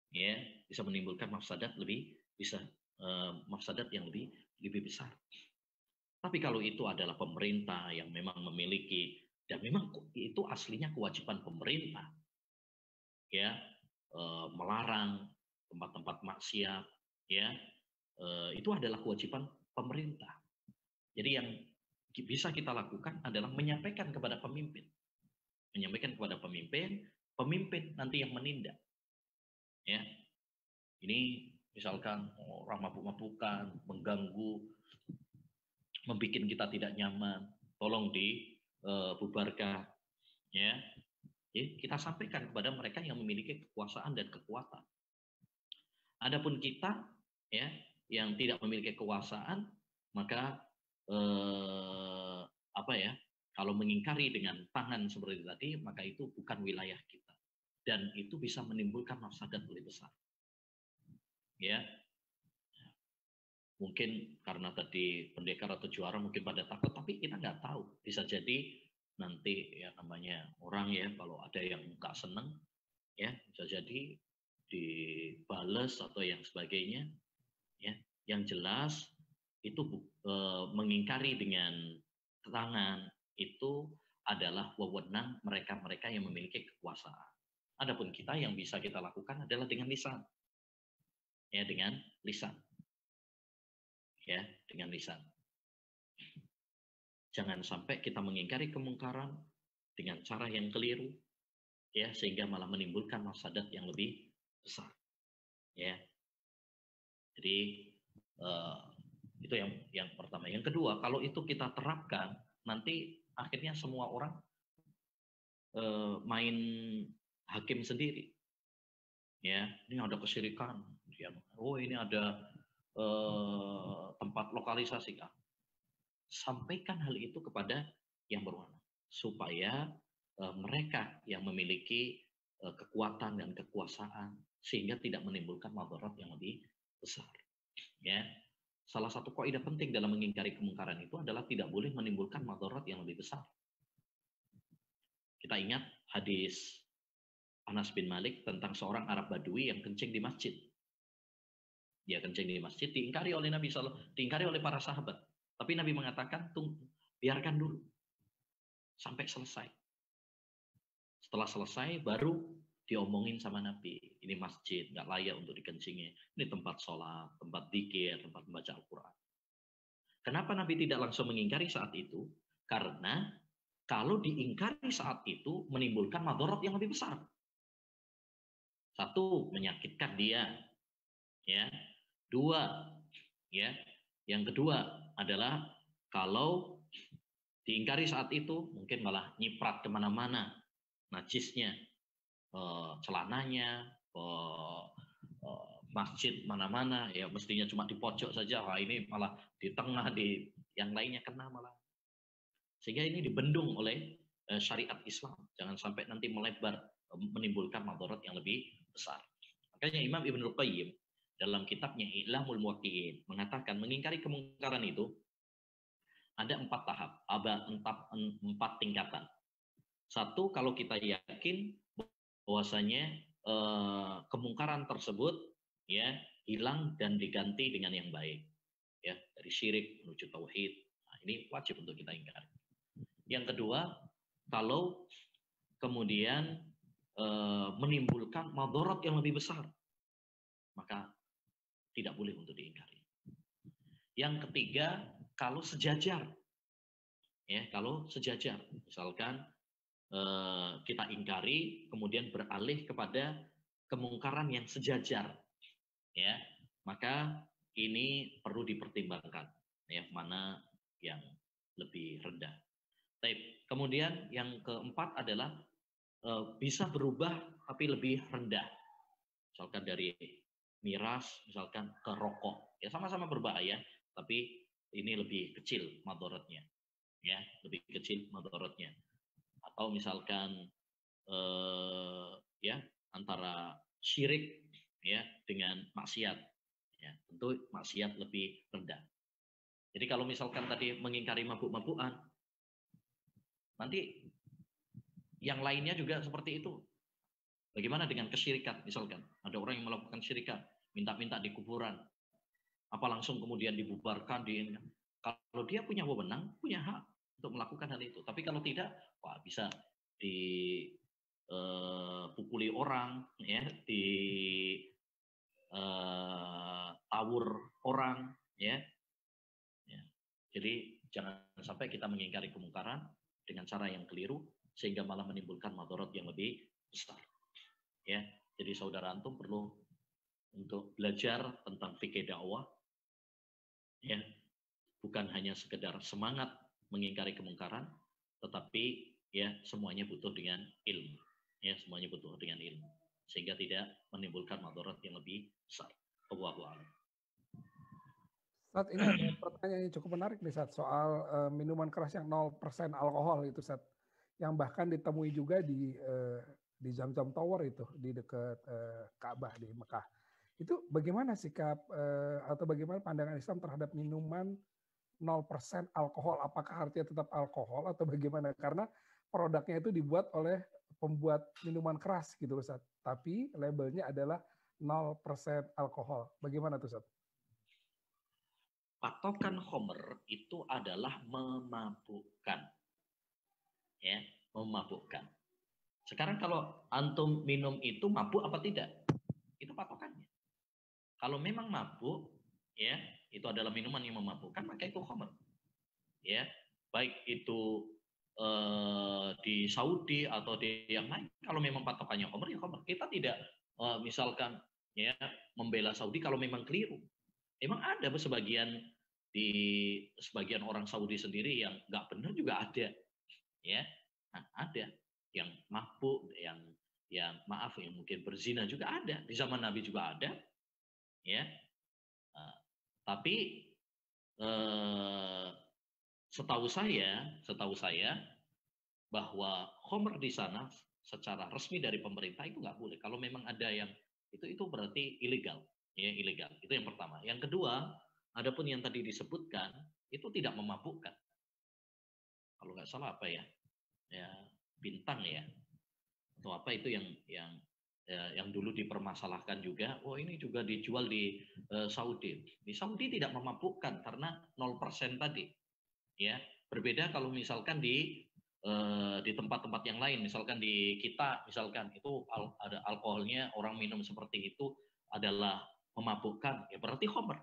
Ya, bisa menimbulkan mafsadat mafsadat yang lebih besar. Tapi kalau itu adalah pemerintah yang memang memiliki, dan memang itu aslinya kewajiban pemerintah, ya, melarang tempat-tempat maksiat, ya, itu adalah kewajiban pemerintah. Jadi yang bisa kita lakukan adalah menyampaikan kepada pemimpin, pemimpin nanti yang menindak, ya. Ini misalkan orang mabuk-mabukan, mengganggu, membuat kita tidak nyaman, tolong dibubarkan, ya. Jadi kita sampaikan kepada mereka yang memiliki kekuasaan dan kekuatan. Adapun kita, ya, yang tidak memiliki kekuasaan, maka kalau mengingkari dengan tangan seperti tadi, maka itu bukan wilayah kita, dan itu bisa menimbulkan mafsadat lebih besar. Ya, mungkin karena tadi pendekar atau juara mungkin pada takut, tapi kita nggak tahu, bisa jadi nanti, ya, namanya orang, ya, kalau ada yang nggak seneng, ya, bisa jadi dibales atau yang sebagainya, ya. Yang jelas itu mengingkari dengan tangan itu adalah wewenang mereka-mereka yang memiliki kekuasaan. Adapun kita yang bisa kita lakukan adalah dengan lisan, ya, dengan lisan, ya, dengan lisan. Jangan sampai kita mengingkari kemungkaran dengan cara yang keliru, ya, sehingga malah menimbulkan mafsadat yang lebih besar, ya. Jadi itu yang pertama. Yang kedua, kalau itu kita terapkan, nanti akhirnya semua orang main hakim sendiri, ya. Ini ada kesyirikan, ya. Oh, ini ada tempat lokalisasi, kan. Sampaikan hal itu kepada yang berwenang supaya mereka yang memiliki kekuatan dan kekuasaan sehingga tidak menimbulkan madarat yang lebih besar, ya. Salah satu kaidah penting dalam mengingkari kemungkaran itu adalah tidak boleh menimbulkan madarat yang lebih besar. Kita ingat hadis Anas bin Malik tentang seorang Arab Badui yang kencing di masjid. Dia kencing di masjid, diingkari oleh Nabi SAW, diingkari oleh para sahabat. Tapi Nabi mengatakan, tunggu, biarkan dulu sampai selesai. Setelah selesai, baru diomongin sama Nabi. Ini masjid, nggak layak untuk dikencingi. Ini tempat sholat, tempat dzikir, tempat membaca Al-Quran. Kenapa Nabi tidak langsung mengingkari saat itu? Karena kalau diingkari saat itu, menimbulkan madarat yang lebih besar. Satu, menyakitkan dia. Ya. Dua, ya. Yang kedua adalah kalau diingkari saat itu, mungkin malah nyiprat kemana-mana najisnya, celananya, masjid mana-mana ya mestinya cuma di pojok saja, wah ini malah di tengah, di yang lainnya kena malah. Sehingga ini dibendung oleh syariat Islam, jangan sampai nanti melebar menimbulkan madarat yang lebih besar. Makanya Imam Ibnul Qayyim dalam kitabnya I'lamul Muwaqqi'in mengatakan mengingkari kemungkaran itu ada 4 tahap, ada 4 tingkatan. Satu, kalau kita yakin bahwasanya kemungkaran tersebut ya hilang dan diganti dengan yang baik, ya dari syirik menuju tauhid. Nah, ini wajib untuk kita ingkari. Yang kedua, kalau kemudian menimbulkan madarat yang lebih besar, maka tidak boleh untuk diingkari. Yang ketiga, kalau sejajar, ya kalau sejajar, misalkan kita ingkari, kemudian beralih kepada kemungkaran yang sejajar, ya maka ini perlu dipertimbangkan, ya mana yang lebih rendah. Kemudian yang keempat adalah bisa berubah tapi lebih rendah, misalkan dari miras, misalkan ke rokok, ya sama-sama berbahaya, tapi ini lebih kecil madaratnya, ya lebih kecil madaratnya. Atau misalkan ya antara syirik ya dengan maksiat, ya tentu maksiat lebih rendah. Jadi kalau misalkan tadi mengingkari mabuk-mabukan, nanti yang lainnya juga seperti itu. Bagaimana dengan kesyirikan? Misalkan ada orang yang melakukan syirikan, minta-minta di kuburan, apa langsung kemudian dibubarkan, kalau dia punya wewenang, punya hak untuk melakukan hal itu. Tapi kalau tidak, wah bisa dipukuli orang, ya, tawur orang, ya. Jadi jangan sampai kita mengingkari kemungkaran dengan cara yang keliru sehingga malah menimbulkan madarat yang lebih besar. Ya, jadi saudara antum perlu untuk belajar tentang fikih dakwah, ya, bukan hanya sekedar semangat mengingkari kemungkaran, tetapi ya semuanya butuh dengan ilmu, ya semuanya butuh dengan ilmu, sehingga tidak menimbulkan madarat yang lebih besar. Wallahu a'lam. Saat ini ada pertanyaan yang cukup menarik nih Sat, soal minuman keras yang 0% alkohol itu Sat, yang bahkan ditemui juga di Zamzam Tower itu di dekat Ka'bah di Mekah. Itu bagaimana sikap atau bagaimana pandangan Islam terhadap minuman 0% alkohol? Apakah artinya tetap alkohol atau bagaimana? Karena produknya itu dibuat oleh pembuat minuman keras gitu Ustaz, tapi labelnya adalah 0% alkohol. Bagaimana tuh Ustaz? Patokan khamr itu adalah memabukkan. Ya, memabukkan. Sekarang kalau antum minum itu mabuk apa tidak? Itu patokannya. Kalau memang mabuk, ya, itu adalah minuman yang memabukkan, maka itu khamr. Ya, baik itu di Saudi atau di yang lain. Kalau memang patokannya khamr, ya khamr. Kita tidak misalkan ya membela Saudi kalau memang keliru. Emang ada sebagian orang Saudi sendiri yang nggak benar juga ada, ya. Nah, ada yang mabuk, yang maaf yang mungkin berzina juga ada, di zaman Nabi juga ada, ya. Tapi setahu saya bahwa khamr di sana secara resmi dari pemerintah itu nggak boleh. Kalau memang ada yang itu berarti ilegal, ya ilegal. Itu yang pertama. Yang kedua, adapun yang tadi disebutkan itu tidak memabukkan. Kalau nggak salah apa ya, bintang ya, atau apa itu yang dulu dipermasalahkan juga. Oh ini juga dijual di Saudi. Di Saudi tidak memabukkan karena 0% tadi. Ya, berbeda kalau misalkan di tempat-tempat yang lain, misalkan di kita, misalkan itu ada alkoholnya, orang minum seperti itu adalah memabukkan, ya berarti khamr.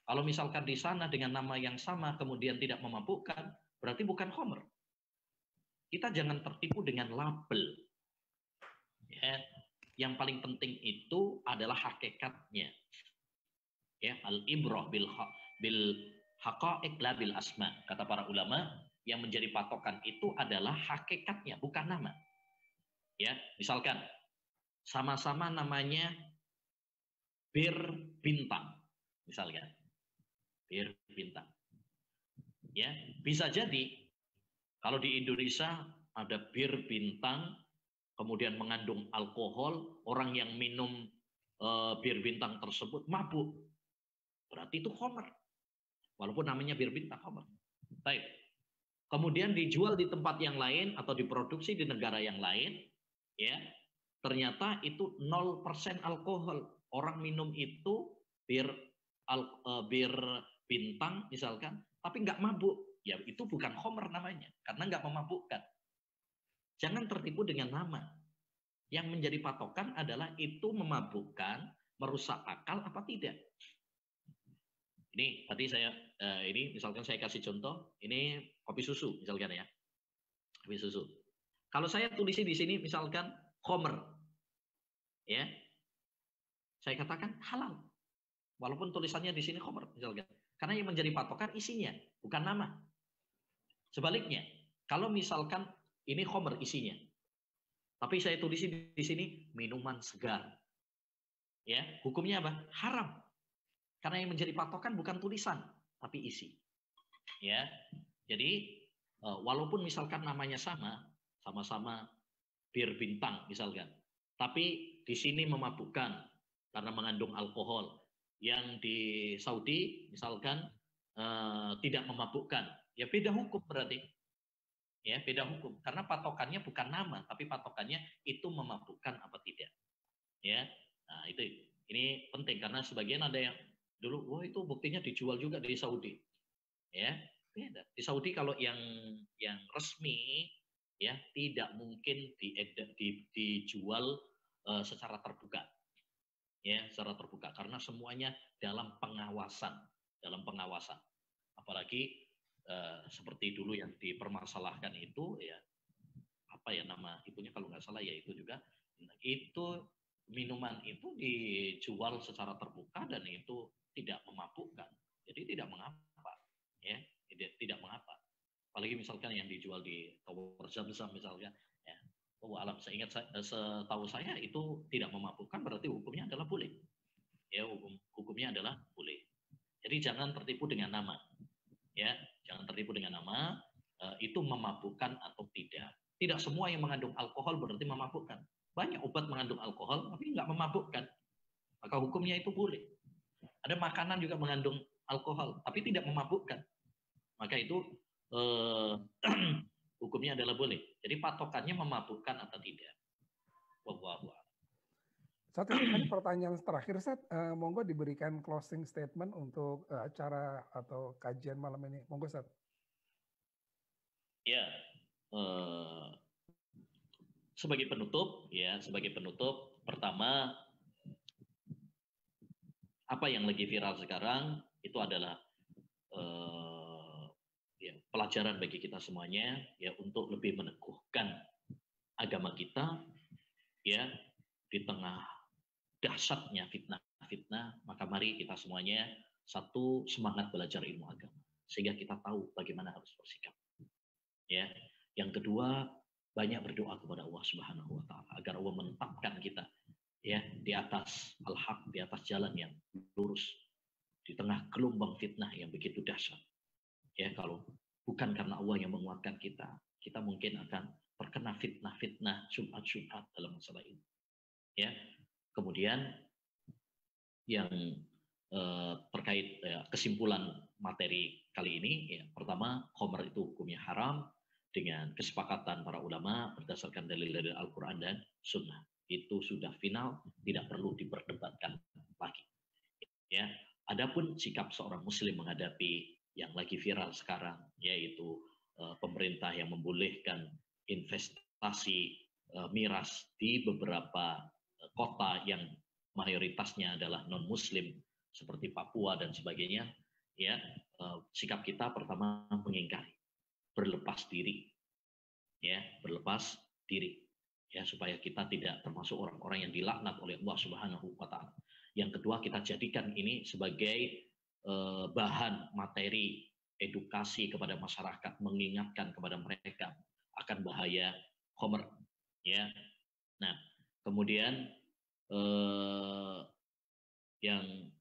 Kalau misalkan di sana dengan nama yang sama kemudian tidak memabukkan, berarti bukan khamr. Kita jangan tertipu dengan label. Ya, yang paling penting itu adalah hakikatnya. Ya, al-ibrah bil haqa'iq la bil asma. Kata para ulama, yang menjadi patokan itu adalah hakikatnya, bukan nama. Ya, misalkan sama-sama namanya bir bintang, misalnya bir bintang. Ya, bisa jadi kalau di Indonesia ada bir bintang, kemudian mengandung alkohol, orang yang minum bir bintang tersebut mabuk, berarti itu khamr. Walaupun namanya bir bintang, khamr. Baik. Kemudian dijual di tempat yang lain atau diproduksi di negara yang lain, ya, ternyata itu 0% alkohol. Orang minum itu bir bintang misalkan, tapi nggak mabuk. Ya itu bukan khamr namanya, karena nggak memabukkan. Jangan tertipu dengan nama. Yang menjadi patokan adalah itu memabukkan, merusak akal apa tidak. Ini tadi saya, ini misalkan saya kasih contoh, ini kopi susu misalkan ya, kopi susu. Kalau saya tulisi di sini misalkan khamr, ya, saya katakan halal, walaupun tulisannya di sini khamr misalkan, karena yang menjadi patokan isinya, bukan nama. Sebaliknya, kalau misalkan ini khamr isinya, tapi saya tulisi di sini minuman segar, ya, hukumnya apa? Haram. Karena yang menjadi patokan bukan tulisan, tapi isi. Ya, jadi walaupun misalkan namanya sama-sama bir bintang misalkan, tapi di sini memabukkan karena mengandung alkohol. Yang di Saudi misalkan tidak memabukkan, ya beda hukum berarti. Ya, beda hukum. Karena patokannya bukan nama, tapi patokannya itu memabukkan apa tidak. Ya, nah itu ini penting karena sebagian ada yang dulu, wah itu buktinya dijual juga di Saudi. Ya, beda. Di Saudi kalau yang resmi, ya tidak mungkin dijual secara terbuka. Ya, secara terbuka karena semuanya dalam pengawasan. Apalagi seperti dulu yang dipermasalahkan itu, ya apa ya nama itunya kalau nggak salah ya itu juga, itu minuman itu dijual secara terbuka dan itu tidak memabukkan, jadi tidak mengapa, ya tidak mengapa. Apalagi misalkan yang dijual di Tower Zam-Zam misalnya, ya, setahu saya itu tidak memabukkan, berarti hukumnya adalah boleh. Ya, hukumnya adalah boleh. Jadi jangan tertipu dengan nama. Ya, jangan tertipu dengan nama, itu memabukkan atau tidak. Tidak semua yang mengandung alkohol berarti memabukkan. Banyak obat mengandung alkohol tapi nggak memabukkan. Maka hukumnya itu boleh. Ada makanan juga mengandung alkohol tapi tidak memabukkan. Maka itu hukumnya adalah boleh. Jadi patokannya memabukkan atau tidak. Wallahu a'lam. Satu tadi pertanyaan terakhir, Ustaz, monggo diberikan closing statement untuk acara atau kajian malam ini. Monggo, Ustaz. Ya, sebagai penutup, pertama, apa yang lagi viral sekarang itu adalah ya, pelajaran bagi kita semuanya, ya untuk lebih meneguhkan agama kita, ya di tengah dahsyatnya fitnah, maka mari kita semuanya satu semangat belajar ilmu agama sehingga kita tahu bagaimana harus bersikap. Ya, yang kedua banyak berdoa kepada Allah Subhanahu wa taala agar Allah menetapkan kita ya di atas al-haq, di atas jalan yang lurus di tengah gelombang fitnah yang begitu dahsyat. Ya, kalau bukan karena Allah yang menguatkan kita, kita mungkin akan terkena fitnah-fitnah, syubhat-syubhat dalam masalah ini. Ya. Kemudian yang terkait kesimpulan materi kali ini, ya, pertama, khamr itu hukumnya haram dengan kesepakatan para ulama berdasarkan dalil-dalil Al-Quran dan Sunnah. Itu sudah final, tidak perlu diperdebatkan lagi. Ya, adapun sikap seorang Muslim menghadapi yang lagi viral sekarang, yaitu pemerintah yang membolehkan investasi miras di beberapa kota yang mayoritasnya adalah non-Muslim seperti Papua dan sebagainya, ya sikap kita pertama mengingkari, berlepas diri, ya supaya kita tidak termasuk orang-orang yang dilaknat oleh Allah Subhanahu wa taala. Yang kedua, kita jadikan ini sebagai bahan materi edukasi kepada masyarakat, mengingatkan kepada mereka akan bahaya khamr, ya. Nah, kemudian Yang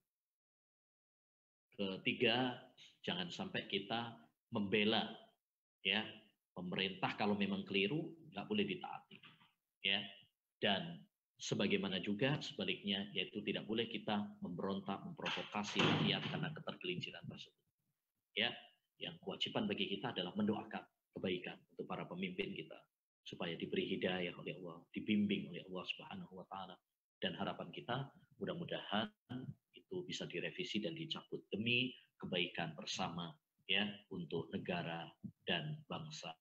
ketiga, jangan sampai kita membela ya pemerintah kalau memang keliru, nggak boleh ditaati ya. Dan sebagaimana juga sebaliknya, yaitu tidak boleh kita memberontak, memprovokasi rakyat karena ketergelinciran tersebut ya. Yang kewajiban bagi kita adalah mendoakan kebaikan untuk para pemimpin kita supaya diberi hidayah oleh Allah, dibimbing oleh Allah Subhanahu wa taala, dan harapan kita mudah-mudahan itu bisa direvisi dan dicabut demi kebaikan bersama ya untuk negara dan bangsa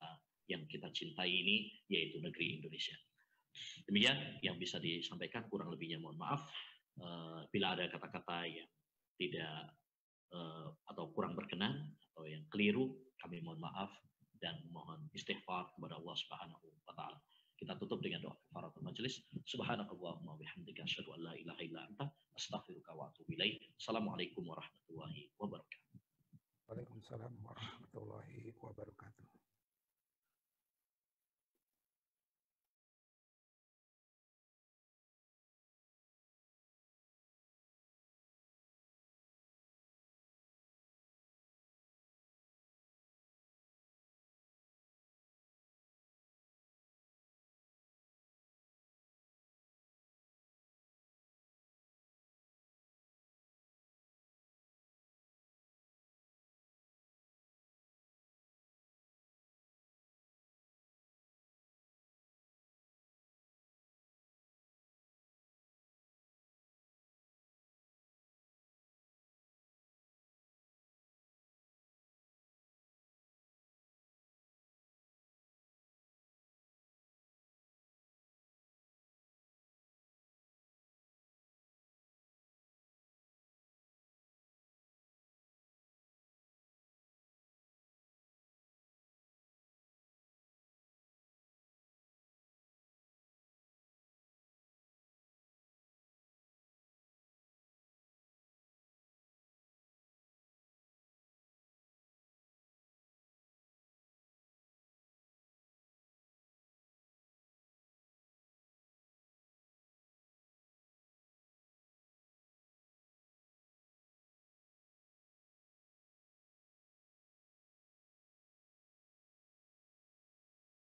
yang kita cintai ini, yaitu negeri Indonesia. Demikian yang bisa disampaikan, kurang lebihnya mohon maaf. Bila ada kata-kata yang tidak atau kurang berkenan atau yang keliru, kami mohon maaf dan mohon istighfar kepada Allah Subhanahu wa taala. Kita tutup dengan doa kafaratul majelis. Subhanakallahumma wa bihamdika asyhadu an la ilaha illa anta